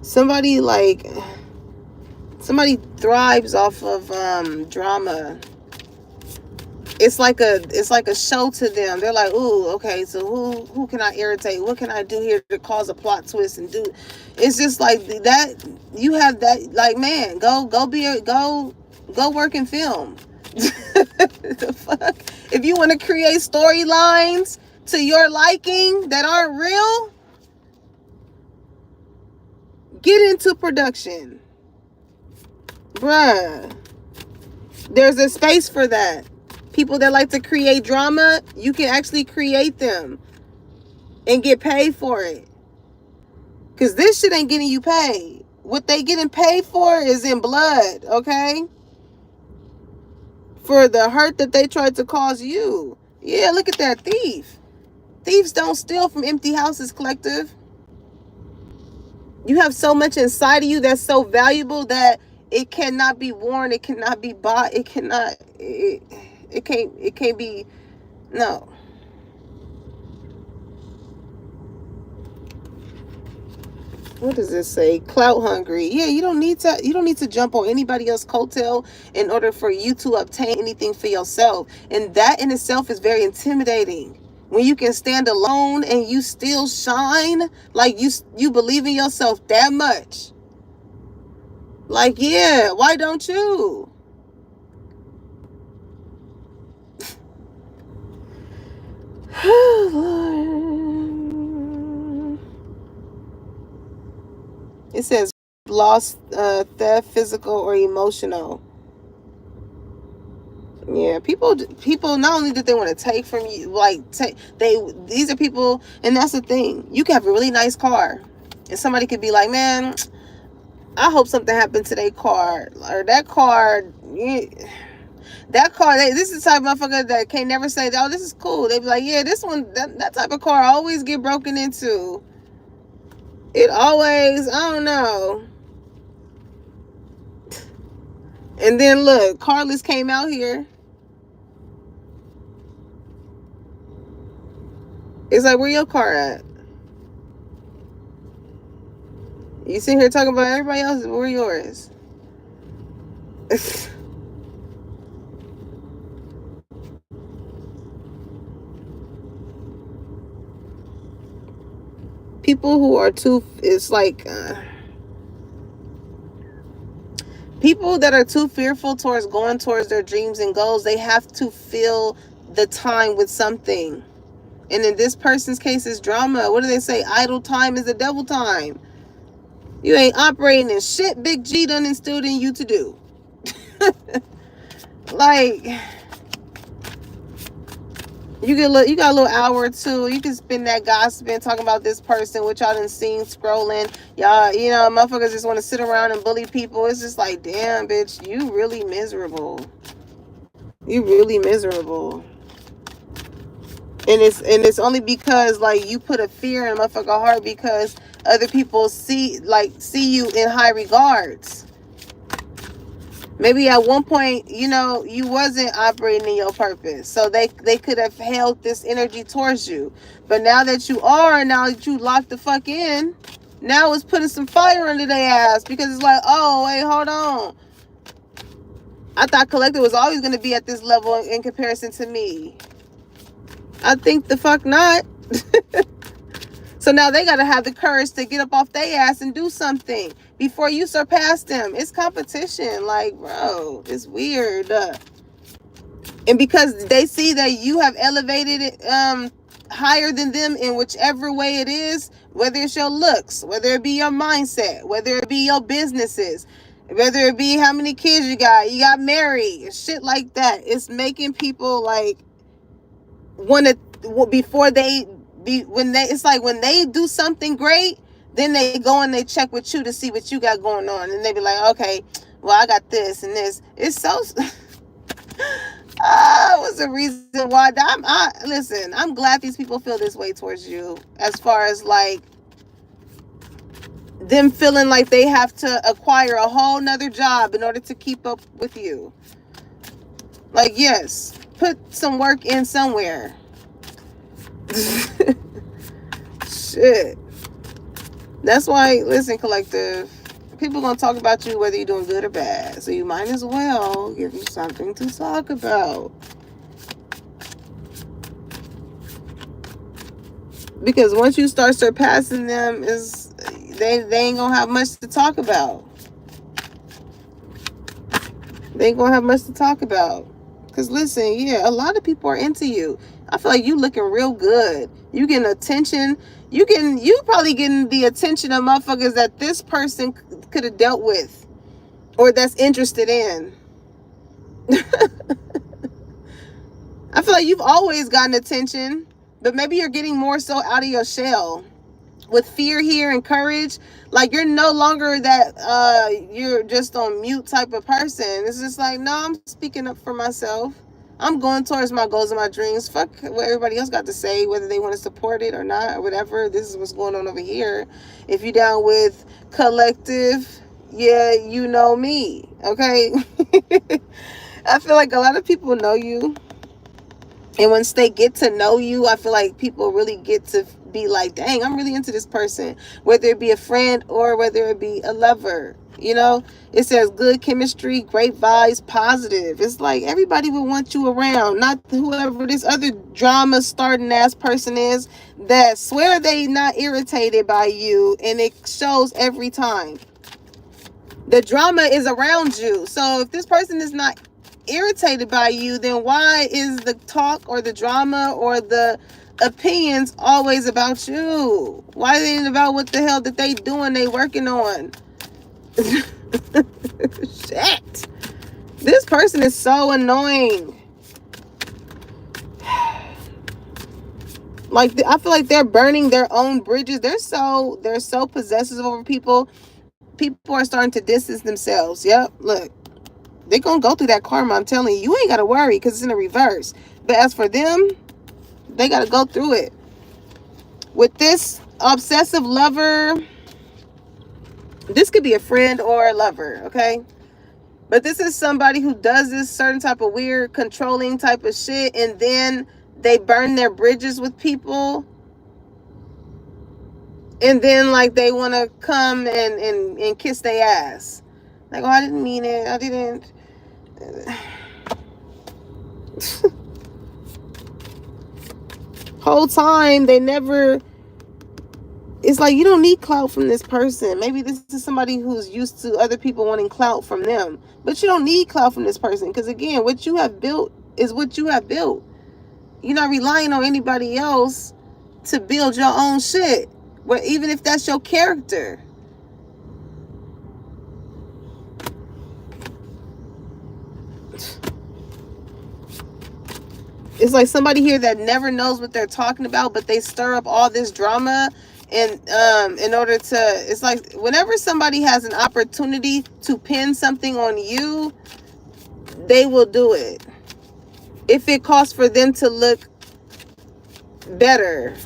Somebody thrives off of drama. It's like a show to them. They're like, ooh, okay, so who can I irritate? What can I do here to cause a plot twist and do? It's just like that. You have that, like, man, go work in film. The fuck? If you want to create storylines to your liking that aren't real, get into production. Bruh. There's a space for that. People that like to create drama, you can actually create them and get paid for it. Because this shit ain't getting you paid. What they getting paid for is in blood, okay? For the hurt that they tried to cause you. Yeah, look at that thief. Thieves don't steal from empty houses, collective. You have so much inside of you that's so valuable that it cannot be worn. It cannot be bought. It can't be, no. What does this say? Clout hungry. Yeah, you don't need to jump on anybody else's coattail in order for you to obtain anything for yourself. And that in itself is very intimidating. When you can stand alone and you still shine, like you believe in yourself that much. Like, yeah, why don't you? Oh, Lord. It says loss, theft, physical or emotional. Yeah, people not only did they want to take from you, like these are people, and that's the thing. You can have a really nice car, and somebody could be like, man, I hope something happened to their car or that car. That car, this is the type of motherfucker that can't never say, oh, this is cool. They be like, yeah, this one, that type of car always get broken into. It always, I don't know. And then look, Carlos came out here. It's like, where your car at? You sit here talking about everybody else's, where yours? People who are too, it's like, people that are too fearful towards going towards their dreams and goals, they have to fill the time with something. And in this person's case, it's drama. What do they say? Idle time is the devil time. You ain't operating in shit Big G done instilled in you to do. Like, you got a little hour or two. You can spend that gossiping, talking about this person, which y'all done seen scrolling. Y'all, motherfuckers just want to sit around and bully people. It's just like, damn, bitch, you really miserable. You really miserable. And it's only because, like, you put a fear in a motherfucker heart because other people see you in high regards. Maybe at one point, you wasn't operating in your purpose. So they could have held this energy towards you. But now that you are, now that you locked the fuck in, now it's putting some fire under their ass. Because it's like, oh, wait, hold on. I thought Collective was always going to be at this level in comparison to me. I think the fuck not. So now they got to have the courage to get up off their ass and do something before you surpass them. It's competition. Like, bro, it's weird. And because they see that you have elevated it higher than them in whichever way it is, whether it's your looks, whether it be your mindset, whether it be your businesses, whether it be how many kids you got married, shit like that. It's making people like want to, before they be, when they do something great, then they go and they check with you to see what you got going on, and they be like, okay, well, I got this and this. It's so was the reason why listen, I'm glad these people feel this way towards you, as far as like them feeling like they have to acquire a whole nother job in order to keep up with you. Like, yes, put some work in somewhere. Shit. That's why, listen, Collective, people gonna talk about you whether you're doing good or bad. So you might as well give you something to talk about. Because once you start surpassing them, they ain't gonna have much to talk about. They ain't gonna have much to talk about. Because listen, yeah, a lot of people are into you. I feel like you looking real good. You getting attention. You probably getting the attention of motherfuckers that this person could have dealt with or that's interested in. I feel like you've always gotten attention, but maybe you're getting more so out of your shell. With fear here and courage, like you're no longer that you're just on mute type of person. It's just like, no, I'm speaking up for myself. I'm going towards my goals and my dreams. Fuck what everybody else got to say, whether they want to support it or not or whatever. This is what's going on over here. If you down with Collective, yeah, you know me, okay? I feel like a lot of people know you, and once they get to know you, I feel like people really get to be like, dang, I'm really into this person, whether it be a friend or whether it be a lover. It says good chemistry, great vibes, positive. It's like everybody would want you around, not whoever this other drama starting ass person is that swear they not irritated by you, and it shows every time. The drama is around you. So if this person is not irritated by you, then why is the talk or the drama or the opinions always about you? Why ain't it about what the hell that they doing, they working on? Shit. This person is so annoying. Like, I feel like they're burning their own bridges. They're so possessive over people. People are starting to distance themselves. Yep, look. They're going to go through that karma. I'm telling you. You ain't got to worry because it's in the reverse. But as for them, they got to go through it. With this obsessive lover, this could be a friend or a lover, okay? But this is somebody who does this certain type of weird, controlling type of shit, and then they burn their bridges with people. And then, like, they want to come and kiss their ass. Like, oh, I didn't mean it. I didn't. Whole time, they never... It's like, you don't need clout from this person. Maybe this is somebody who's used to other people wanting clout from them. But you don't need clout from this person. Because, again, what you have built is what you have built. You're not relying on anybody else to build your own shit. Well, even if that's your character. It's like somebody here that never knows what they're talking about, but they stir up all this drama. And in order to, it's like whenever somebody has an opportunity to pin something on you, they will do it. If it costs for them to look better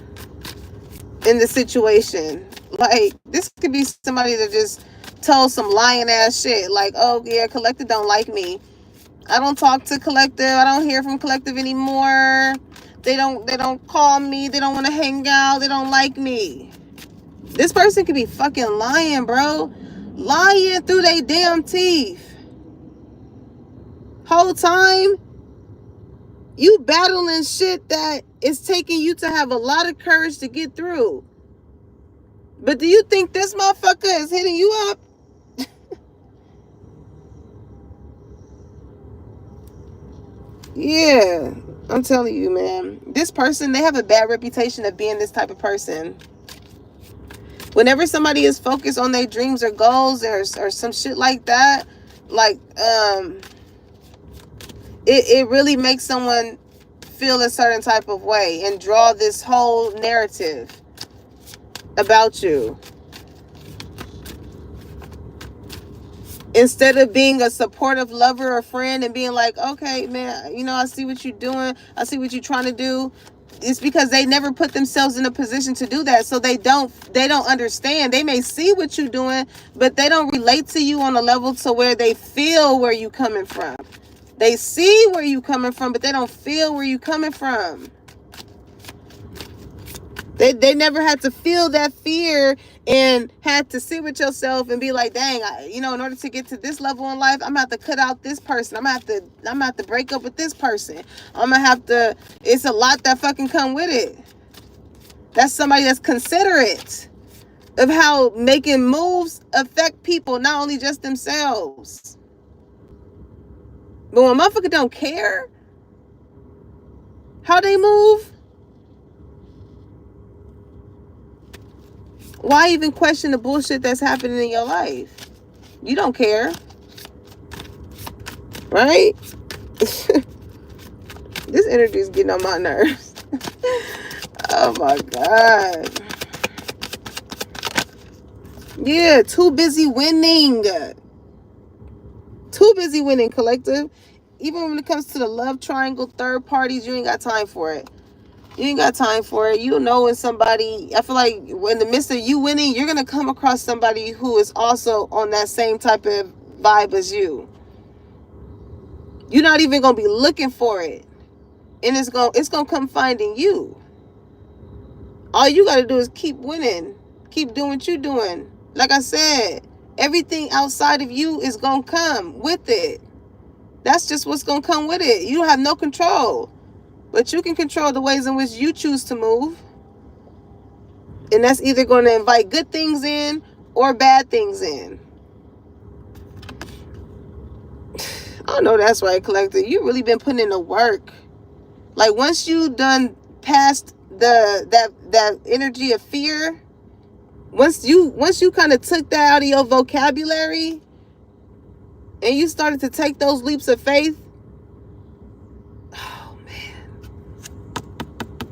in the situation. Like, this could be somebody that just told some lying ass shit. Like, oh yeah, Collective don't like me. I don't talk to Collective. I don't hear from Collective anymore. They don't call me. They don't want to hang out. They don't like me. This person could be fucking lying, bro. Lying through their damn teeth. Whole time, you battling shit that is taking you to have a lot of courage to get through. But do you think this motherfucker is hitting you up? Yeah, I'm telling you, man. This person, they have a bad reputation of being this type of person. Whenever somebody is focused on their dreams or goals or some shit like that, like, it really makes someone feel a certain type of way and draw this whole narrative about you. Instead of being a supportive lover or friend and being like, okay, man, you know, I see what you're doing. I see what you're trying to do. It's because they never put themselves in a position to do that. So they don't understand. They may see what you're doing, but they don't relate to you on a level to where they feel where you coming from. They see where you coming from, but they don't feel where you coming from. They never had to feel that fear and had to sit with yourself and be like, dang, in order to get to this level in life, I'm going to have to cut out this person. I'm going to have to break up with this person. I'm going to have to, it's a lot that fucking come with it. That's somebody that's considerate of how making moves affect people, not only just themselves. But when a motherfucker don't care how they move, why even question the bullshit that's happening in your life? You don't care. Right? This energy is getting on my nerves. Oh my God. Yeah, too busy winning. Too busy winning, Collective. Even when it comes to the love triangle, third parties, you ain't got time for it. You ain't got time for it. You know when somebody, I feel like in the midst of you winning, you're going to come across somebody who is also on that same type of vibe as you. You're not even going to be looking for it. And it's going to come finding you. All you got to do is keep winning. Keep doing what you're doing. Like I said, everything outside of you is going to come with it. That's just what's going to come with it. You don't have no control. But you can control the ways in which you choose to move. And that's either going to invite good things in or bad things in. I know that's right, collector. You really been putting in the work. Like once you done past that energy of fear, once you kind of took that out of your vocabulary and you started to take those leaps of faith, oh man,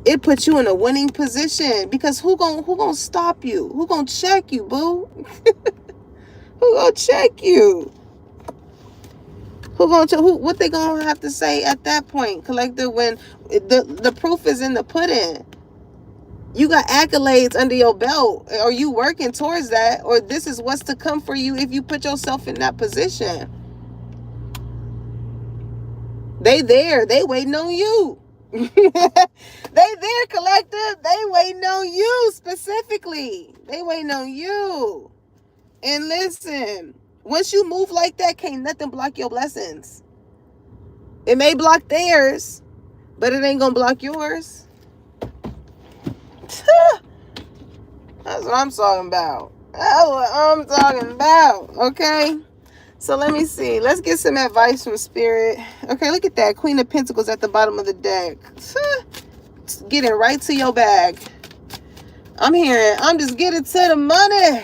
it puts you in a winning position. Because who gonna stop you? Who gonna check you, boo? Who gonna check you? What they gonna have to say at that point, collector, when the proof is in the pudding? You got accolades under your belt. Are you working towards that? Or this is what's to come for you if you put yourself in that position? They there. They waiting on you. They there, collector. They waiting on you specifically. They waiting on you. And listen, once you move like that, can't nothing block your blessings. It may block theirs, but it ain't gonna block yours. That's what I'm talking about. That's what I'm talking about. Okay? So let me see. Let's get some advice from Spirit. Okay, look at that. Queen of Pentacles at the bottom of the deck. Getting right to your bag. I'm just getting to the money.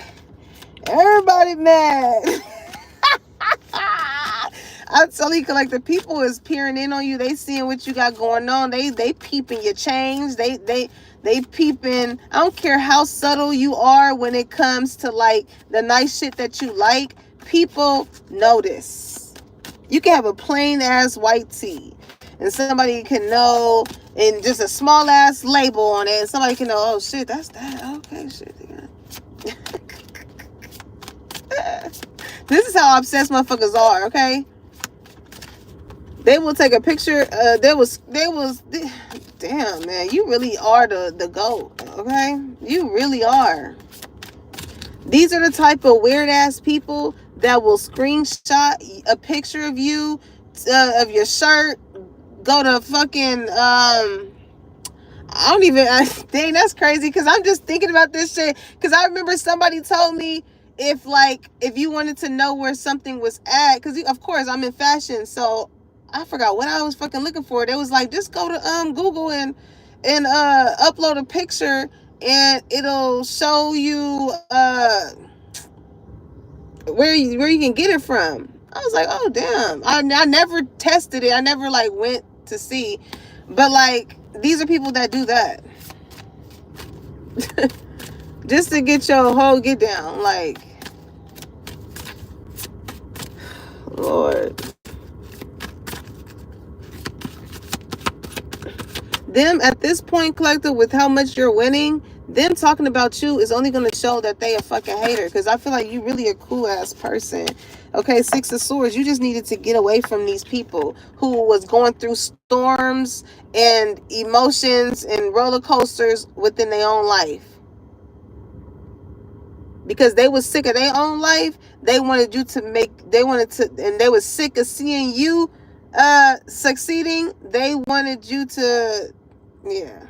Everybody mad. I tell you, like, the people is peering in on you. They seeing what you got going on. They peeping your change. They peeping. I don't care how subtle you are when it comes to like the nice shit that you like. People notice. You can have a plain ass white tee, and somebody can know, and just a small ass label on it, and somebody can know, oh shit, that's that. Okay, shit. This is how obsessed motherfuckers are, okay? They will take a picture. Damn, man, you really are the GOAT, okay? You really are. These are the type of weird ass people that will screenshot a picture of you, of your shirt, go to fucking, dang, that's crazy, because I'm just thinking about this shit, because I remember somebody told me, if you wanted to know where something was at, because of course I'm in fashion, so I forgot what I was fucking looking for. They was like, just go to Google and upload a picture and it'll show you where you can get it from. I was like, oh damn. I never tested it. I never like went to see. But like, these are people that do that. Just to get your whole get down. Like, Lord. Them at this point, collector, with how much you're winning, them talking about you is only going to show that they a fucking hater. Because I feel like you really a cool ass person. Okay, Six of Swords. You just needed to get away from these people who was going through storms and emotions and roller coasters within their own life. Because they was sick of their own life. They wanted and they was sick of seeing you succeeding. They wanted you to, yeah.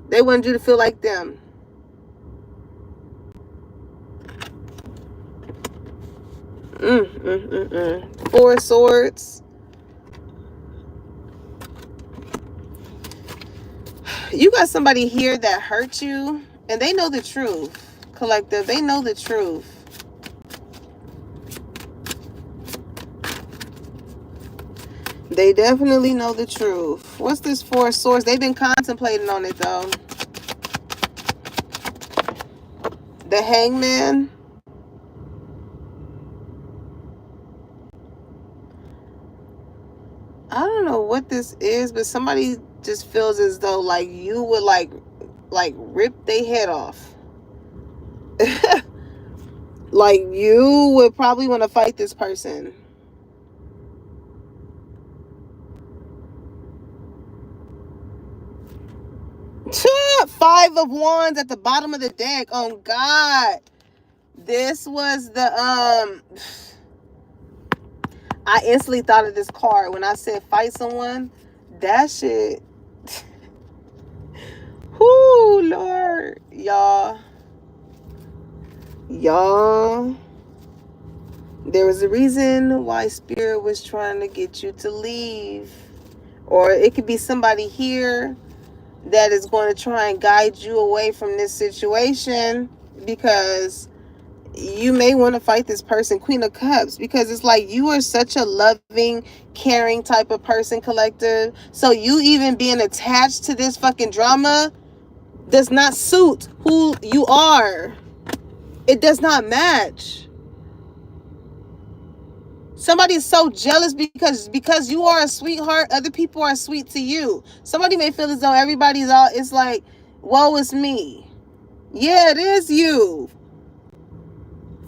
They wanted you to feel like them. Four of Swords. You got somebody here that hurt you, and they know the truth, collective. They know the truth. They definitely know the truth. What's this Four of Swords? They've been contemplating on it, though. The Hangman. I don't know what this is, but somebody just feels as though like you would like rip their head off. Like you would probably want to fight this person. Five of Wands at the bottom of the deck. Oh God. This was the I instantly thought of this card when I said fight someone. That shit. Whoo, Lord. Y'all. There was a reason why Spirit was trying to get you to leave. Or it could be somebody here that is going to try and guide you away from this situation, because you may want to fight this person, Queen of Cups, because it's like you are such a loving, caring type of person, Collective. So you even being attached to this fucking drama does not suit who you are. It does not match. Somebody is so jealous because you are a sweetheart, other people are sweet to you. Somebody may feel as though everybody's all, it's like, woe is me. Yeah, it is you.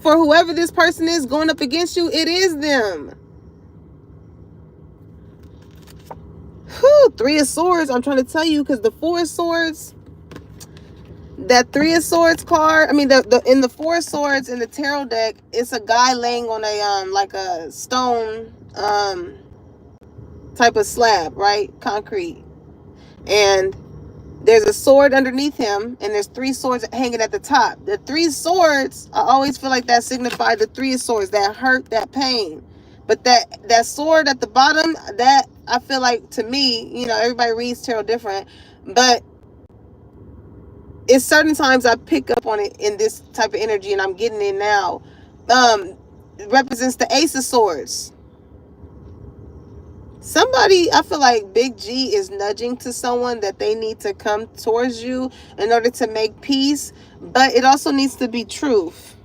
For whoever this person is going up against you, it is them. Whew, Three of Swords. I'm trying to tell you, because the Four of Swords, that Three of Swords card, I mean, in the Four of Swords in the tarot deck, it's a guy laying on a like a stone type of slab, right? Concrete. And there's a sword underneath him, and there's three swords hanging at the top. The three swords, I always feel like that signified the Three of Swords, that hurt, that pain. But that sword at the bottom, that I feel like, to me, you know, everybody reads tarot different, but it's certain times I pick up on it in this type of energy, and I'm getting it now. It represents the Ace of Swords. Somebody, I feel like Big G is nudging to someone that they need to come towards you in order to make peace, but it also needs to be truth.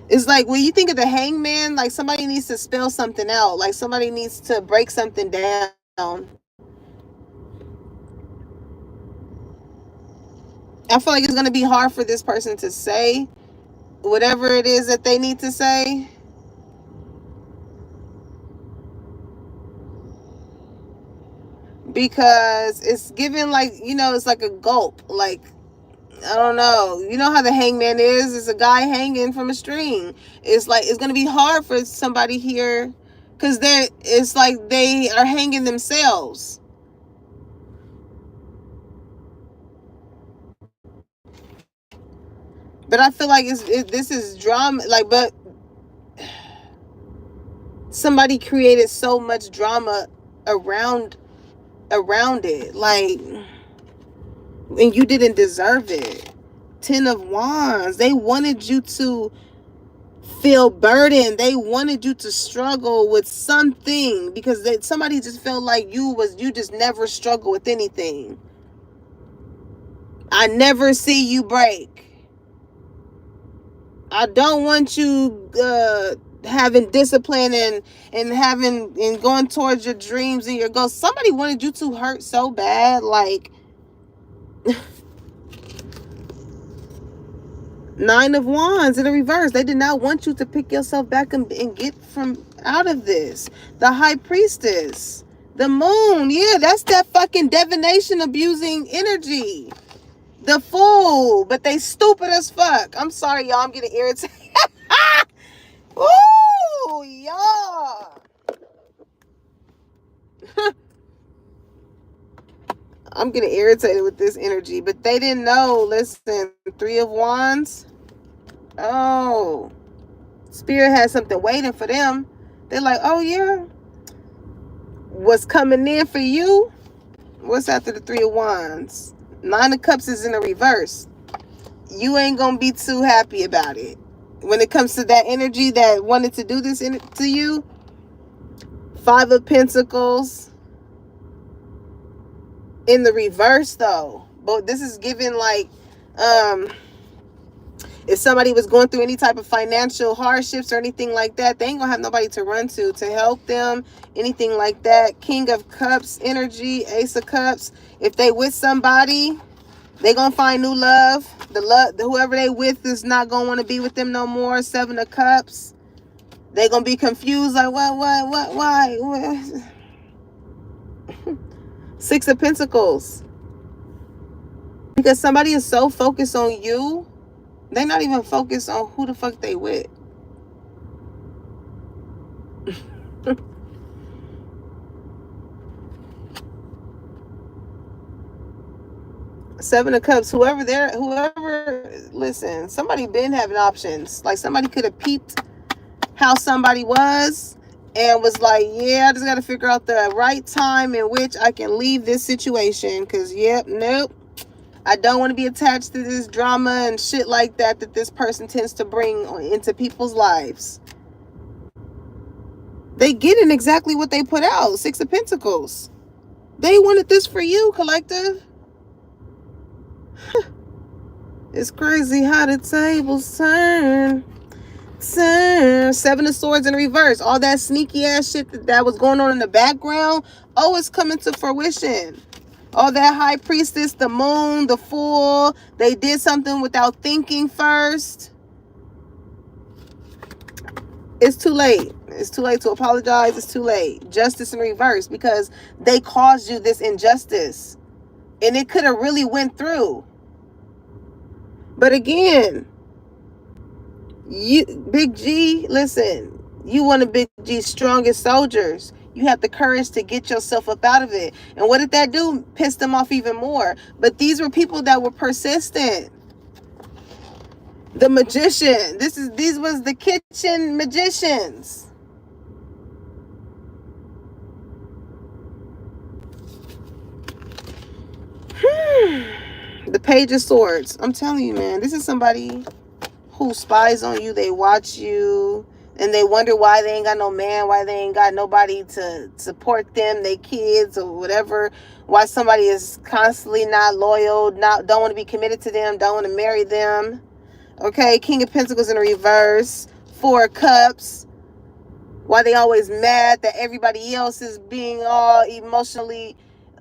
It's like when you think of the Hangman, like somebody needs to spell something out, like somebody needs to break something down. I feel like it's going to be hard for this person to say whatever it is that they need to say. Because it's given like, you know, it's like a gulp. Like, I don't know. You know how the hangman is? It's a guy hanging from a string. It's like, it's going to be hard for somebody here, because it's like they are hanging themselves. But I feel like this is drama. Like, but somebody created so much drama around it. Like, and you didn't deserve it. 10 of Wands. They wanted you to feel burdened. They wanted you to struggle with something, because somebody just felt like you just never struggle with anything. I never see you break. I don't want you having discipline and having and going towards your dreams and your goals. Somebody wanted you to hurt so bad, like Nine of Wands in the reverse. They did not want you to pick yourself back and get from out of this. The High Priestess. The Moon. Yeah, that's that fucking divination abusing energy. The Fool. But they stupid as fuck. I'm sorry, y'all. I'm getting irritated. Ooh, y'all. I'm getting irritated with this energy. But they didn't know. Listen, Three of Wands. Oh, Spirit has something waiting for them. They're like, oh yeah, what's coming in for you? What's after the Three of Wands? Nine of Cups is in the reverse. You ain't gonna be too happy about it when it comes to that energy that wanted to do this to you. Five of Pentacles in the reverse though. But this is given like if somebody was going through any type of financial hardships or anything like that, they ain't gonna have nobody to run to help them, anything like that. King of Cups energy, Ace of Cups. If they with somebody, they gonna find new love. Whoever they with is not gonna want to be with them no more. Seven of Cups. They gonna be confused, like why? Six of Pentacles. Because somebody is so focused on you, they're not even focused on who the fuck they with. Seven of Cups, whoever, listen, somebody been having options. Like, somebody could have peeped how somebody was and was like, yeah, I just got to figure out the right time in which I can leave this situation. Because, nope. I don't want to be attached to this drama and shit like that this person tends to bring into people's lives. They getting exactly what they put out. Six of Pentacles. They wanted this for you, collective. It's crazy how the tables turn. Seven of Swords in reverse. All that sneaky ass shit that was going on in the background, it's coming to fruition. All that High Priestess, the Moon, the Fool, they did something without thinking first. It's too late. It's too late to apologize. It's too late. Justice in reverse, because they caused you this injustice. And it could have really went through. But again, you, Big G, listen, you one of Big G's strongest soldiers. You have the courage to get yourself up out of it. And what did that do? Piss them off even more. But these were people that were persistent. The Magician. These was the kitchen magicians. The Page of Swords. I'm telling you, man, this is somebody who spies on you. They watch you and they wonder why they ain't got no man, why they ain't got nobody to support them, they kids or whatever, why somebody is constantly not loyal, don't want to be committed to them, don't want to marry them. Okay, King of Pentacles in reverse, Four of Cups. Why they always mad that everybody else is being all emotionally,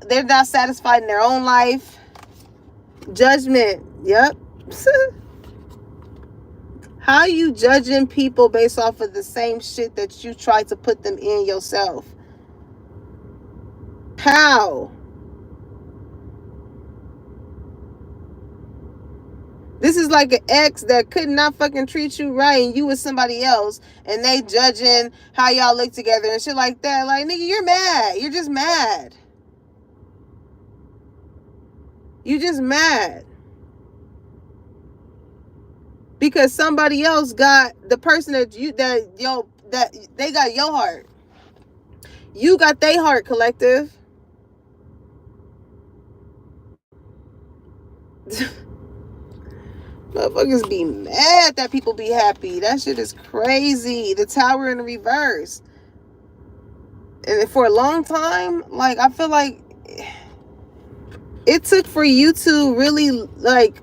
they're not satisfied in their own life. Judgment. Yep. How you judging people based off of the same shit that you try to put them in yourself? How? This is like an ex that could not fucking treat you right and you with somebody else and they judging how y'all look together and shit like that. Like, nigga, you're mad. You're just mad. You just mad. Because somebody else got the person that they got your heart. You got their heart, collective. Motherfuckers be mad that people be happy. That shit is crazy. The Tower in reverse. And for a long time, like, I feel like it took for you to really, like,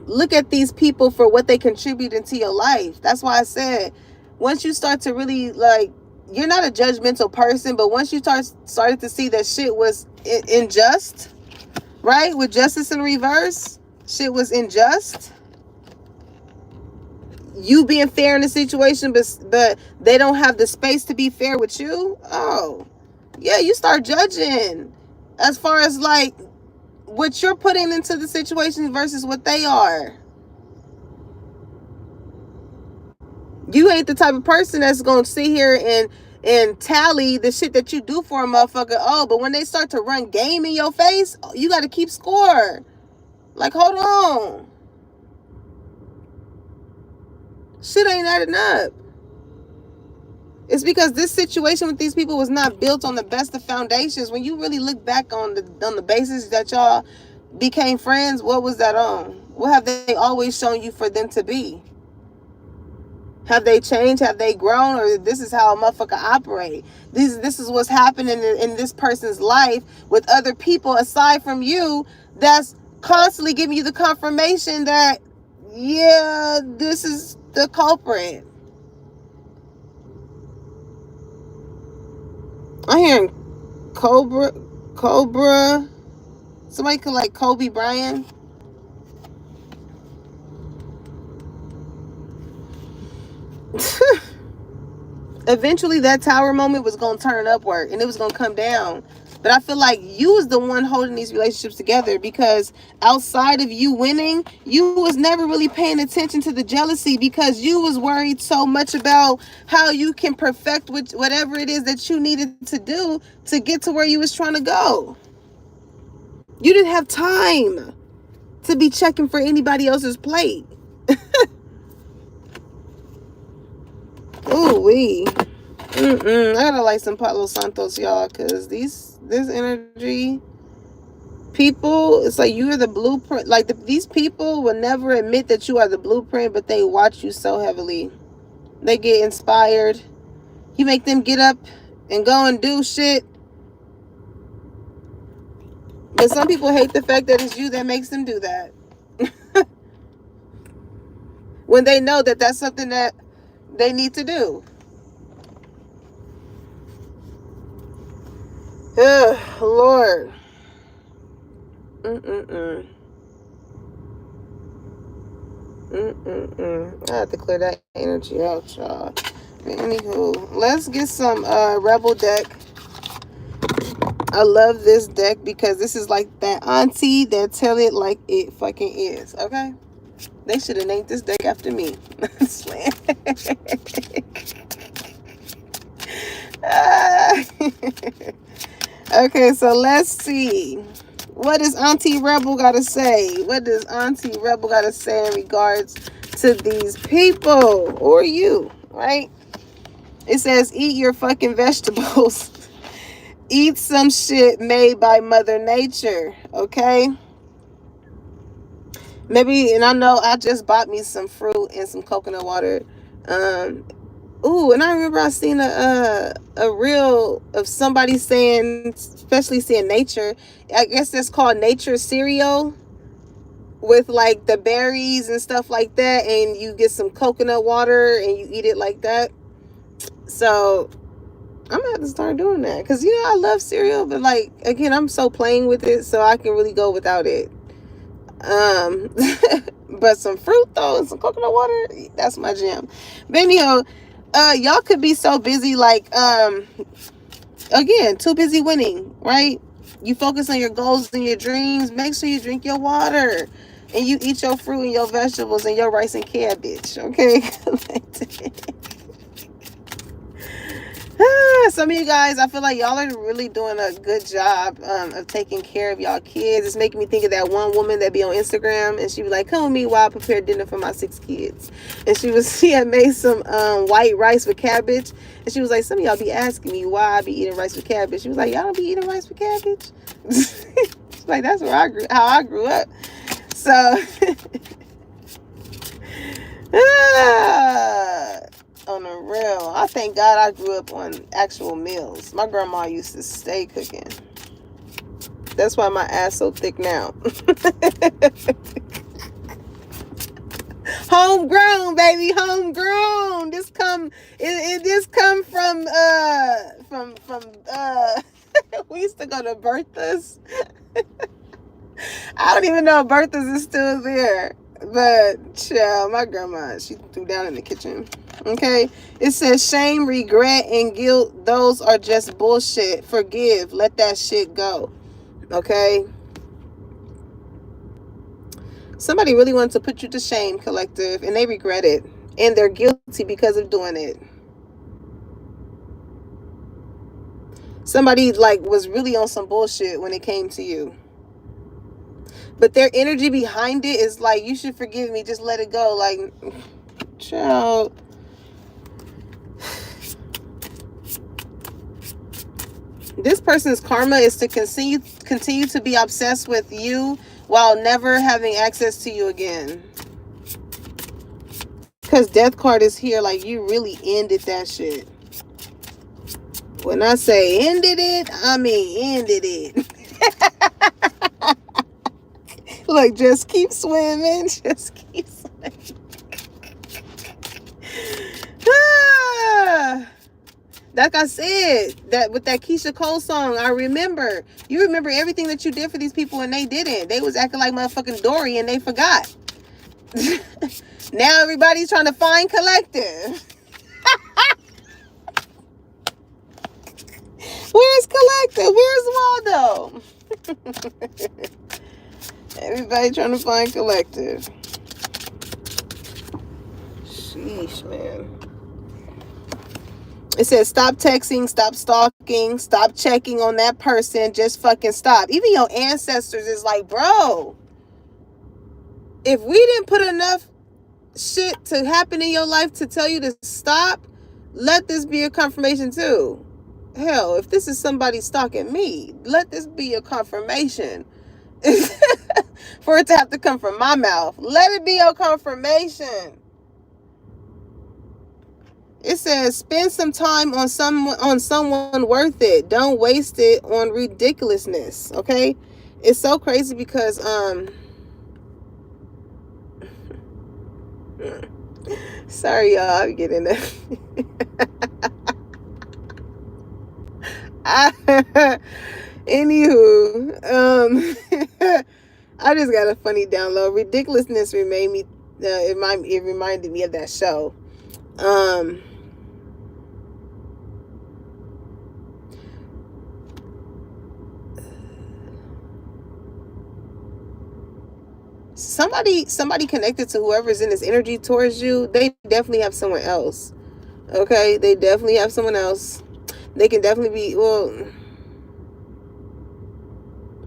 look at these people for what they contribute into your life. That's why I said, once you start to really, like, you're not a judgmental person, but once you started to see that shit was unjust, right? With Justice in reverse, shit was unjust. You being fair in the situation, but they don't have the space to be fair with you. Oh, yeah, you start judging as far as, like, what you're putting into the situation versus what they are. You ain't the type of person that's going to sit here and tally the shit that you do for a motherfucker. Oh, but when they start to run game in your face, you got to keep score. Like, hold on. Shit ain't adding up. It's because this situation with these people was not built on the best of foundations. When you really look back on the basis that y'all became friends, what was that on? What have they always shown you for them to be? Have they changed? Have they grown? Or this is how a motherfucker operate? This is what's happening in this person's life with other people aside from you that's constantly giving you the confirmation that, yeah, this is the culprit. I'm hearing Cobra. Somebody could, like, Kobe Bryant. Eventually that tower moment was going to turn upward and it was going to come down. But I feel like you was the one holding these relationships together, because outside of you winning, you was never really paying attention to the jealousy, because you was worried so much about how you can perfect whatever it is that you needed to do to get to where you was trying to go. You didn't have time to be checking for anybody else's plate. Ooh wee. I gotta like some Palo Santos, y'all, because this energy people, it's like you are the blueprint. Like these people will never admit that you are the blueprint, but they watch you so heavily. They get inspired. You make them get up and go and do shit. But some people hate the fact that it's you that makes them do that. When they know that that's something that they need to do. Ugh, Lord. I have to clear that energy out, y'all. Anywho, let's get some Rebel deck. I love this deck because this is like that auntie that tell it like it fucking is. Okay, they should have named this deck after me. Okay, so let's see. What does Auntie Rebel gotta say? What does Auntie Rebel gotta say in regards to these people or you, right? It says, eat your fucking vegetables. Eat some shit made by Mother Nature, okay? Maybe, and I know I just bought me some fruit and some coconut water. Ooh, and I remember I seen a reel of somebody saying, especially saying nature. I guess that's called nature cereal with like the berries and stuff like that, and you get some coconut water and you eat it like that. So I'm gonna have to start doing that because I love cereal, but like again, I'm so plain with it, so I can really go without it. But some fruit though and some coconut water, that's my jam. But anyhow, y'all could be so busy, like again, too busy winning, right? You focus on your goals and your dreams. Make sure you drink your water and you eat your fruit and your vegetables and your rice and cabbage, okay? Some of you guys, I feel like y'all are really doing a good job of taking care of y'all kids. It's making me think of that one woman that be on Instagram, and she be like, come with me while I prepare dinner for my 6 kids. And she had made some white rice with cabbage, and she was like, some of y'all be asking me why I be eating rice with cabbage. She was like, y'all don't be eating rice with cabbage? She's like, that's how I grew up. So on the real, I thank God I grew up on actual meals. My grandma used to stay cooking. That's why my ass so thick now. Homegrown, baby, homegrown. This come from we used to go to Bertha's. I don't even know if Bertha's is still there. But child, my grandma, she threw down in the kitchen. Okay, it says shame, regret, and guilt, those are just bullshit. Forgive, let that shit go. Okay, somebody really wanted to put you to shame, collective, and they regret it, and they're guilty because of doing it. Somebody like was really on some bullshit when it came to you, but their energy behind it is like, you should forgive me, just let it go. Like, child, this person's karma is to continue to be obsessed with you while never having access to you again. Because death card is here, like you really ended that shit. When I say ended it, I mean ended it. Look, just keep swimming. Just keep swimming. Like I said, that with that Keisha Cole song, I remember. You remember everything that you did for these people and they didn't. They was acting like motherfucking Dory and they forgot. Now everybody's trying to find collective. Where's collective? Where's Waldo? Everybody trying to find collective. Sheesh, man. It says stop texting, stop stalking, stop checking on that person. Just fucking stop. Even your ancestors is like, bro, if we didn't put enough shit to happen in your life to tell you to stop, let this be a confirmation too. Hell, if this is somebody stalking me, let this be a confirmation. For it to have to come from my mouth, let it be your confirmation. It says spend some time on someone worth it. Don't waste it on ridiculousness. Okay, it's so crazy because sorry y'all, I'm getting it. Anywho, I just got a funny download. Ridiculousness reminded me. It reminded me of that show. Somebody connected to whoever's in this energy towards you, they definitely have someone else. Okay, they definitely have someone else. They can definitely be, well,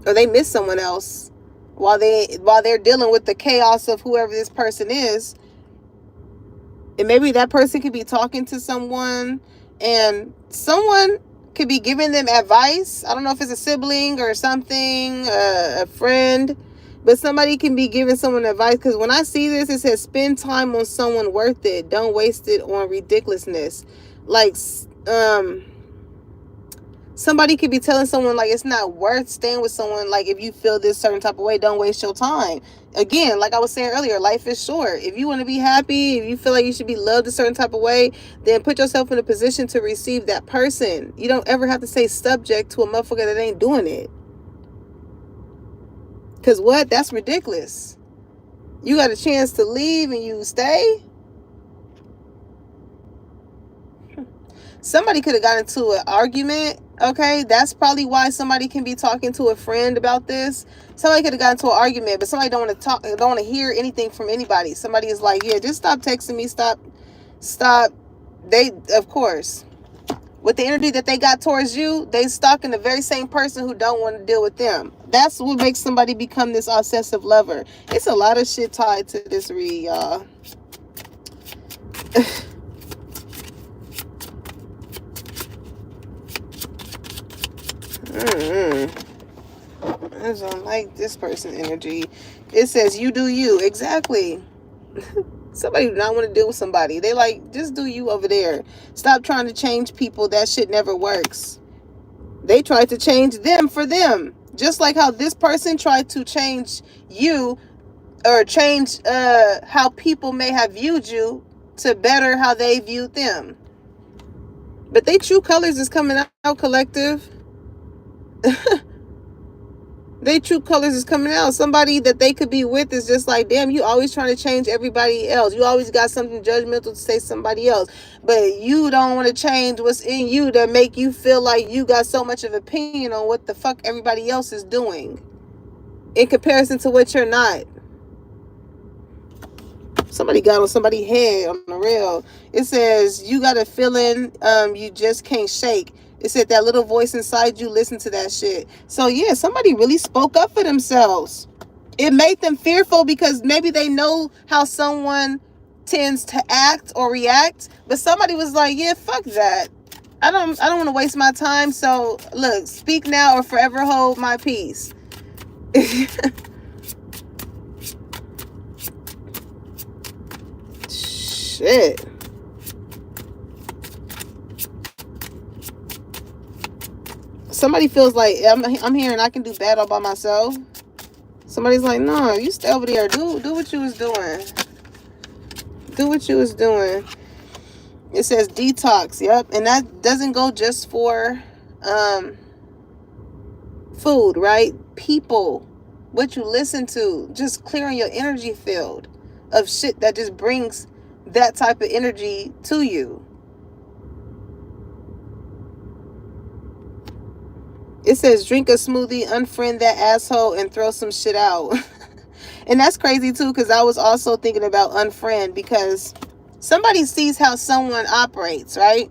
or they miss someone else while they're dealing with the chaos of whoever this person is. And maybe that person could be talking to someone, and someone could be giving them advice. I don't know if it's a sibling or something, a friend, but somebody can be giving someone advice. Because when I see this, it says spend time on someone worth it. Don't waste it on ridiculousness. Like, somebody could be telling someone, like, it's not worth staying with someone. Like, if you feel this certain type of way, don't waste your time. Again, like I was saying earlier, life is short. If you want to be happy, if you feel like you should be loved a certain type of way, then put yourself in a position to receive that person. You don't ever have to say subject to a motherfucker that ain't doing it. Because what? That's ridiculous. You got a chance to leave and you stay? Somebody could have got into an argument. Okay, that's probably why somebody can be talking to a friend about this. Somebody could have got into an argument, but somebody don't want to talk, don't want to hear anything from anybody. Somebody is like, yeah, just stop texting me, stop. They, of course, with the energy that they got towards you, they stalking the very same person who don't want to deal with them. That's what makes somebody become this obsessive lover. It's a lot of shit tied to this read, y'all. I don't like this person's energy. It says you do you. Exactly. Somebody do not want to deal with somebody. They like, just do you over there. Stop trying to change people. That shit never works. They tried to change them for them. Just like how this person tried to change you, or change how people may have viewed you to better how they viewed them. But they true colors is coming out, collective. They true colors is coming out. Somebody that they could be with is just like, damn, you always trying to change everybody else. You always got something judgmental to say somebody else. But you don't want to change what's in you that make you feel like you got so much of opinion on what the fuck everybody else is doing in comparison to what you're not. Somebody got on somebody's head on the rail. It says, you got a feeling you just can't shake. It said that little voice inside you, listen to that shit. So yeah, somebody really spoke up for themselves. It made them fearful because maybe they know how someone tends to act or react. But somebody was like, yeah, fuck that. I don't want to waste my time. So look, speak now or forever hold my peace. Shit. Somebody feels like I'm here and I can do bad all by myself. Somebody's like, no, you stay over there. Do what you was doing. Do what you was doing. It says detox. Yep. And that doesn't go just for food, right? People. What you listen to. Just clearing your energy field of shit that just brings that type of energy to you. It says drink a smoothie, unfriend that asshole, and throw some shit out. And that's crazy too, because I was also thinking about unfriend, because somebody sees how someone operates, right?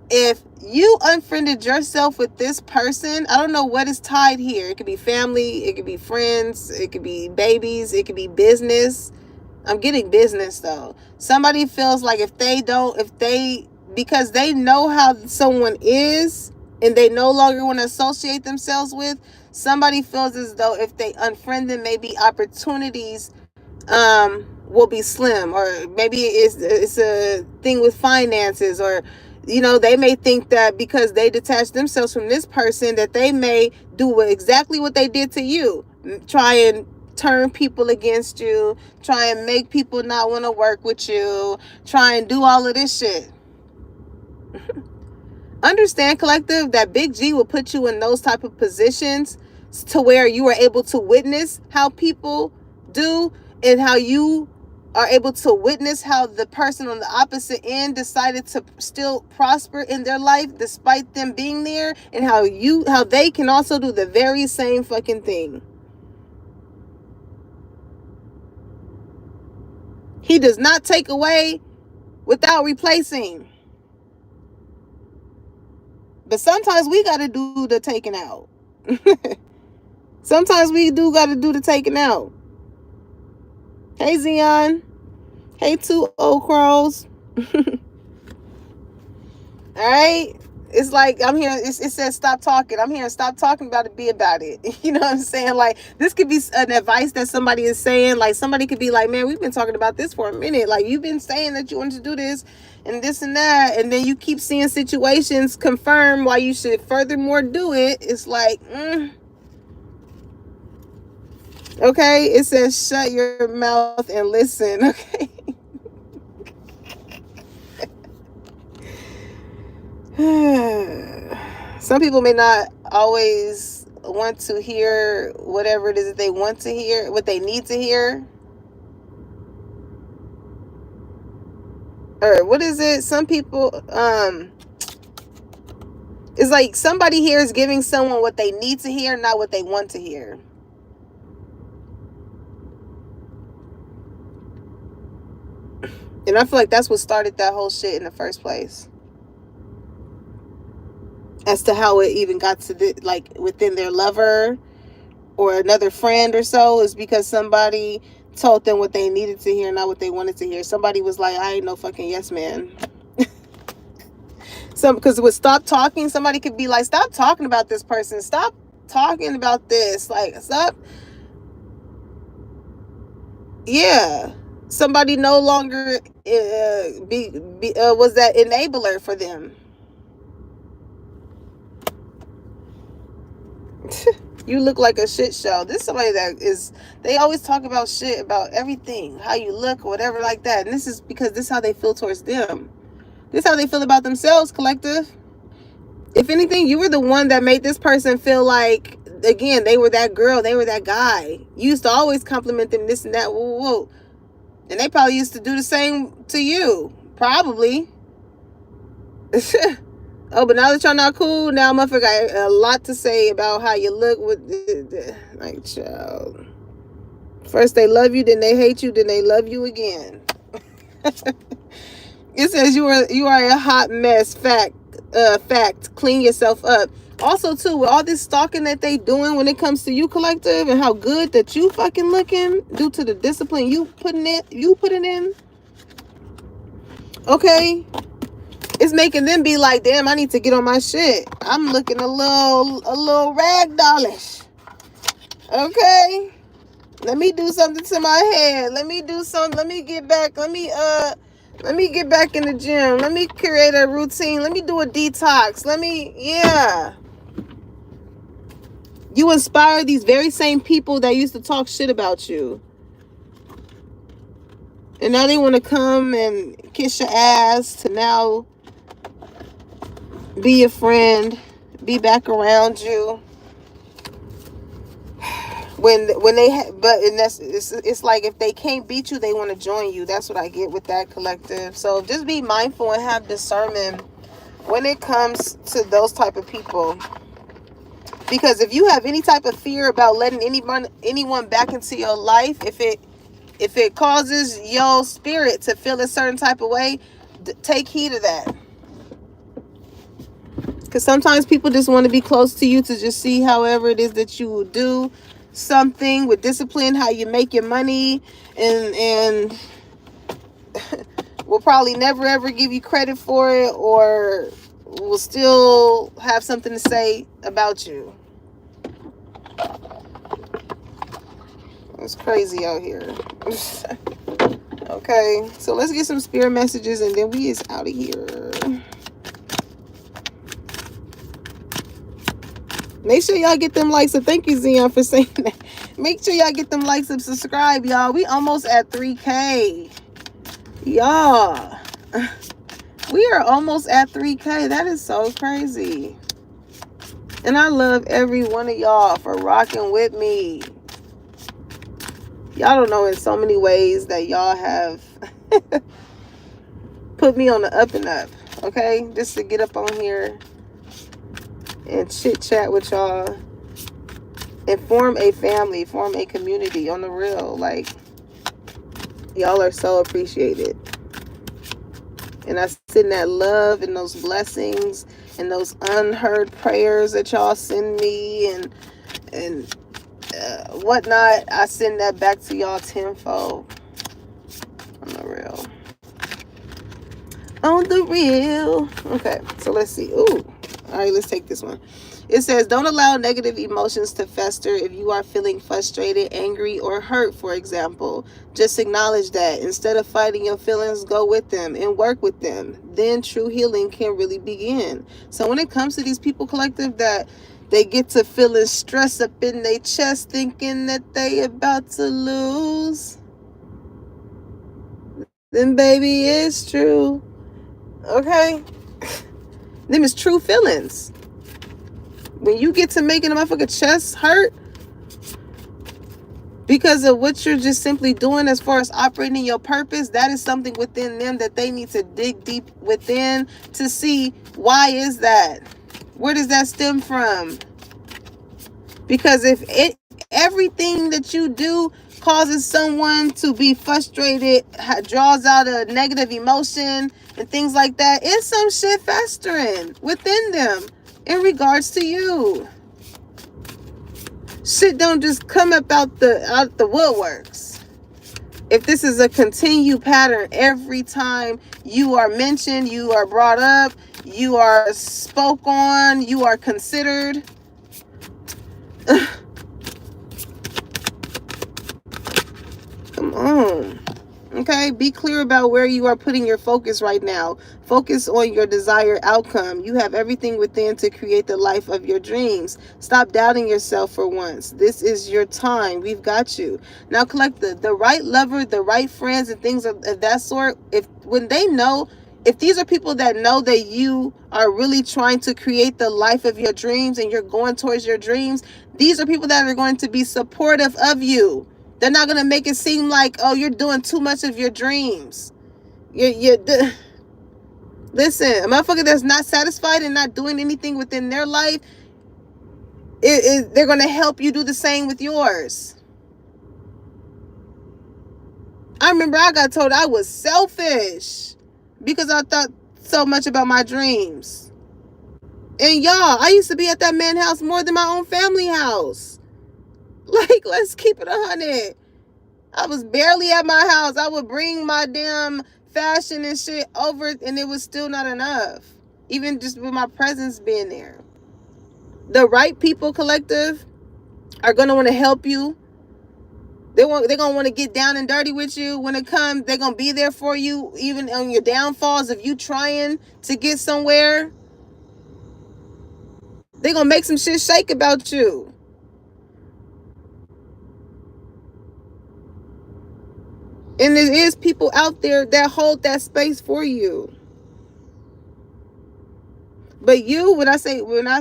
if you unfriended yourself with this person, I don't know what is tied here. It could be family, it could be friends, it could be babies, it could be business. I'm getting business though. Somebody feels like because they know how someone is and they no longer want to associate themselves with, somebody feels as though if they unfriend them, maybe opportunities will be slim, or maybe it's a thing with finances, or they may think that because they detach themselves from this person that they may do exactly what they did to you, try and turn people against you, try and make people not want to work with you, try and do all of this shit. Understand, collective, that Big G will put you in those type of positions to where you are able to witness how people do, and how you are able to witness how the person on the opposite end decided to still prosper in their life despite them being there, and how they can also do the very same fucking thing. He does not take away without replacing. But sometimes we got to do the taking out. Sometimes we do got to do the taking out. Hey, Zion. Hey, 2 old crows. All right. It's like I'm hearing, it says stop talking. I'm hearing stop talking about it, be about it. You know what I'm saying? Like, this could be an advice that somebody is saying. Like, somebody could be like, man, we've been talking about this for a minute. Like, you've been saying that you want to do this and this and that. And then you keep seeing situations confirm why you should furthermore do it. It's like, okay. It says shut your mouth and listen. Okay. Some people may not always want to hear whatever it is that they want to hear, what they need to hear. Or what is it? Some people, it's like somebody here is giving someone what they need to hear, not what they want to hear. And I feel like that's what started that whole shit in the first place. As to how it even got to like within their lover or another friend or so, is because somebody told them what they needed to hear, not what they wanted to hear. Somebody was like, I ain't no fucking yes man. Because with stop talking, somebody could be like, stop talking about this person, stop talking about this, like, stop. Yeah, somebody no longer was that enabler for them. You look like a shit show. This is somebody that is, they always talk about shit about everything, how you look or whatever like that. And this is because this is how they feel towards them. This is how they feel about themselves, collective. If anything, you were the one that made this person feel like, again, they were that girl, they were that guy. You used to always compliment them, this and that, whoa, whoa. And they probably used to do the same to you. Probably. Oh, but now that y'all not cool, now motherfucker got a lot to say about how you look with like, child. First they love you, then they hate you, then they love you again. It says you are a hot mess. Fact. Clean yourself up. Also too, with all this stalking that they doing when it comes to you, collective, and how good that you fucking looking due to the discipline you putting in. Okay. It's making them be like, damn, I need to get on my shit. I'm looking a little ragdollish. Okay. Let me do something to my head. Let me do something. Let me get back. Let me get back in the gym. Let me create a routine. Let me do a detox. Yeah. You inspire these very same people that used to talk shit about you. And now they want to come and kiss your ass to now be your friend, be back around you. It's like if they can't beat you, they want to join you. That's what I get with that, collective. So just be mindful and have discernment when it comes to those type of people. Because if you have any type of fear about letting anyone back into your life, if it causes your spirit to feel a certain type of way, take heed of that. Because sometimes people just want to be close to you to just see however it is that you will do something with discipline, how you make your money, and will probably never ever give you credit for it, or will still have something to say about you. It's crazy out here. Okay, so let's get some spirit messages and then we is out of here. Make sure y'all get them likes. So thank you, Zion, for saying that. Make sure y'all get them likes and subscribe, y'all. We almost at 3K. Y'all. We are almost at 3K. That is so crazy. And I love every one of y'all for rocking with me. Y'all don't know in so many ways that y'all have put me on the up and up. Okay? Just to get up on here and chit chat with y'all and form a family, form a community on the real. Like, y'all are so appreciated. And I send that love and those blessings and those unheard prayers that y'all send me and whatnot. I send that back to y'all tenfold. On the real. On the real. Okay, so let's see. Ooh. All right, let's take this one. It says, don't allow negative emotions to fester. If you are feeling frustrated, angry, or hurt, for example, just acknowledge that. Instead of fighting your feelings, go with them and work with them. Then true healing can really begin. So when it comes to these people collective that they get to feeling stress up in their chest, thinking that they about to lose, then baby, it's true. Okay? Them is true feelings. When you get to making a motherfucker chest hurt because of what you're just simply doing as far as operating your purpose, that is something within them that they need to dig deep within to see, why is that? Where does that stem from? Because if everything that you do causes someone to be frustrated, draws out a negative emotion and things like that, it's some shit festering within them in regards to you. Shit don't just come up out the woodworks. If this is a continued pattern, every time you are mentioned, you are brought up, you are spoke on, you are considered. Come on. Okay, be clear about where you are putting your focus right now. Focus on your desired outcome. You have everything within to create the life of your dreams. Stop doubting yourself for once. This is your time. We've got you. Now collect the right lover, the right friends, and things of that sort. If these are people that know that you are really trying to create the life of your dreams and you're going towards your dreams, these are people that are going to be supportive of you. They're not going to make it seem like, oh, you're doing too much of your dreams. Listen, a motherfucker that's not satisfied and not doing anything within their life, they're going to help you do the same with yours. I remember I got told I was selfish because I thought so much about my dreams. And y'all, I used to be at that man's house more than my own family house. Like, let's keep it 100. I was barely at my house. I would bring my damn fashion and shit over, and it was still not enough. Even just with my presence being there. The right people collective are going to want to help you. They're going to want to get down and dirty with you when it comes. They're going to be there for you, even on your downfalls of you trying to get somewhere. They're going to make some shit shake about you. And there is people out there that hold that space for you. But you, when I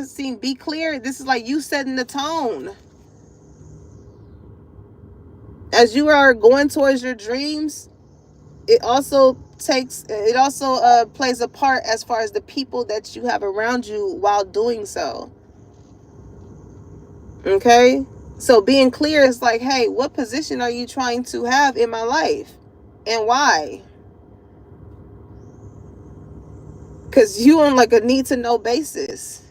see be clear, this is like you setting the tone. As you are going towards your dreams, it also plays a part as far as the people that you have around you while doing so. Okay? So being clear is like, hey, what position are you trying to have in my life? And why? because you on like a need to know basis.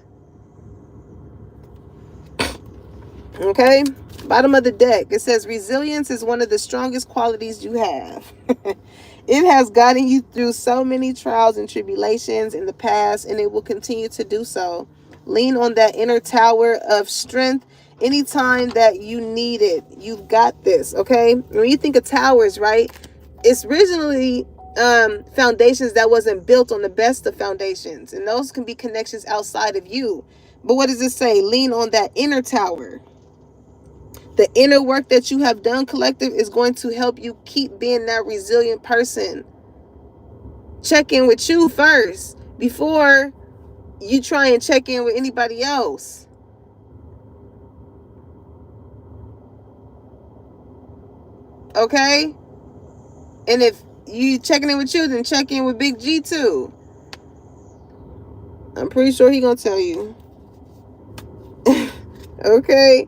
Okay, bottom of the deck, it says resilience is one of the strongest qualities you have. It has gotten you through so many trials and tribulations in the past, and it will continue to do so. Lean on that inner tower of strength anytime that you need it. You've got this. Okay, when you think of towers, right, it's originally foundations that wasn't built on the best of foundations, and those can be connections outside of you. But what does it say? Lean on that inner tower. The inner work that you have done, collective, is going to help you keep being that resilient person. Check in with you first before you try and check in with anybody else. Okay? And if you checking in with you, then check in with Big G too. I'm pretty sure he gonna tell you. Okay?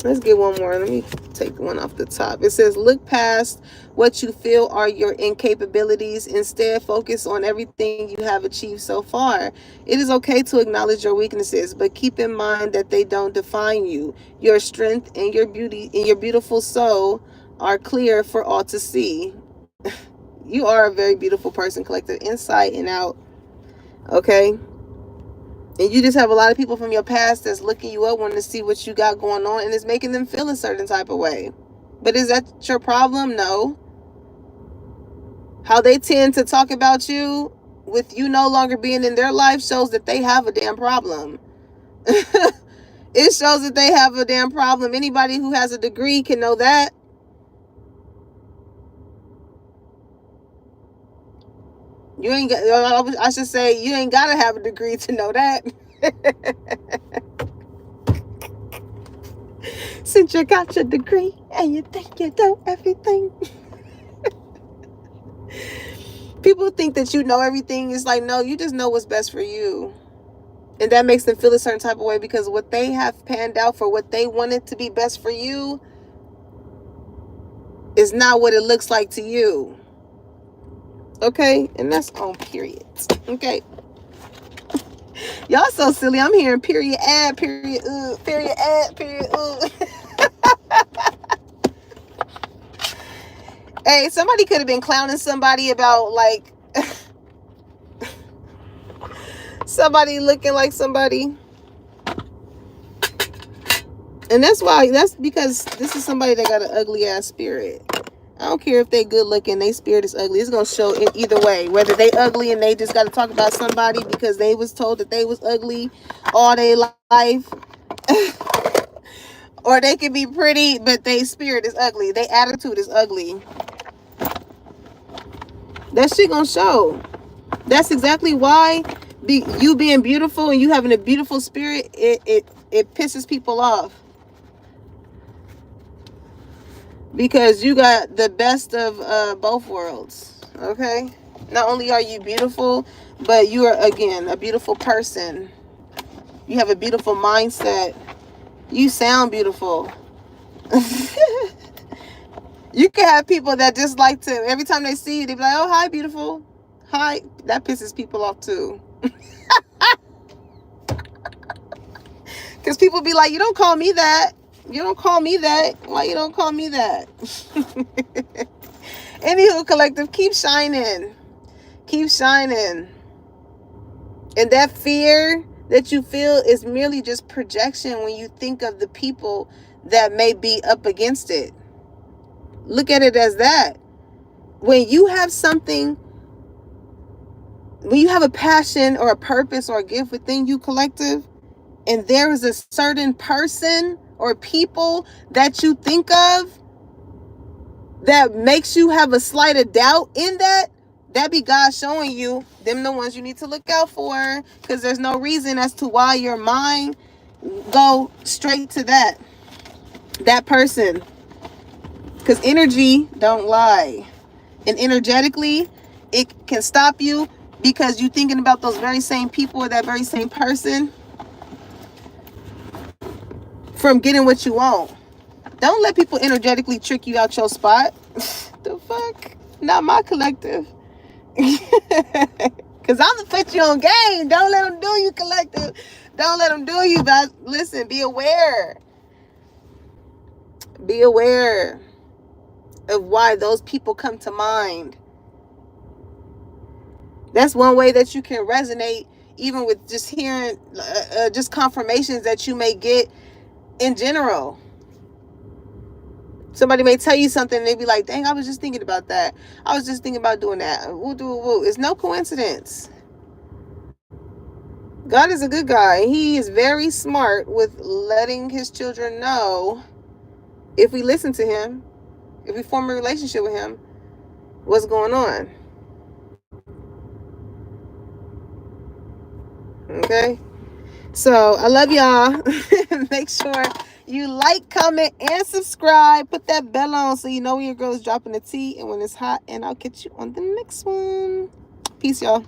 Let's get one more. Let me take one off the top. It says, look past what you feel are your incapabilities. Instead, focus on everything you have achieved so far. It is okay to acknowledge your weaknesses, but keep in mind that they don't define you. Your strength and your beauty and your beautiful soul are clear for all to see. You are a very beautiful person, collective, inside and out. Okay? And you just have a lot of people from your past that's looking you up, wanting to see what you got going on, and it's making them feel a certain type of way. But is that your problem? No. How they tend to talk about you with you no longer being in their life shows that they have a damn problem. It shows that they have a damn problem. Anybody who has a degree can know that. You ain't got, I should say, you ain't got to have a degree to know that. Since you got your degree and you think you know everything. People think that you know everything. It's like, no, you just know what's best for you. And that makes them feel a certain type of way because what they have panned out for what they wanted to be best for you is not what it looks like to you. Okay? And that's on period. Okay? Y'all so silly. I'm hearing period, ad, period, period, ad, period, Hey, somebody could have been clowning somebody about, like, somebody looking like somebody. And that's because this is somebody that got an ugly ass spirit. I don't care if they good looking, they spirit is ugly. It's gonna show it either way. Whether they ugly and they just gotta talk about somebody because they was told that they was ugly all their life. Or they could be pretty, but their spirit is ugly. Their attitude is ugly. That shit gonna show. That's exactly why you being beautiful and you having a beautiful spirit, it pisses people off. Because you got the best of both worlds. Okay? Not only are you beautiful, but you are, again, a beautiful person. You have a beautiful mindset. You sound beautiful. You can have people that just like to, every time they see you, they be like, oh, hi, beautiful. Hi. That pisses people off too. Because people be like, you don't call me that. You don't call me that. Why you don't call me that? Anywho, collective, keep shining. Keep shining. And that fear that you feel is merely just projection when you think of the people that may be up against it. Look at it as that. When you have something, when you have a passion or a purpose or a gift within you, collective, and there is a certain person or people that you think of that makes you have a slight of doubt in that be God showing you them the ones you need to look out for, because there's no reason as to why your mind go straight to that person, because energy don't lie, and energetically it can stop you because you're thinking about those very same people or that very same person from getting what you want. Don't let people energetically trick you out your spot. The fuck? Not my collective. Because I'm going to put you on game. Don't let them do you, collective. Don't let them do you. But listen, be aware. Be aware of why those people come to mind. That's one way that you can resonate, even with just hearing just confirmations that you may get in general. Somebody may tell you something and they be like, dang, I was just thinking about that. I was just thinking about doing that. Woo, woo, woo. It's no coincidence. God is a good guy. He is very smart with letting his children know, if we listen to him, if we form a relationship with him, what's going on. Okay? So I love y'all. Make sure you like, comment, and subscribe. Put that bell on so you know when your girl is dropping the tea and when it's hot. And I'll catch you on the next one. Peace, y'all.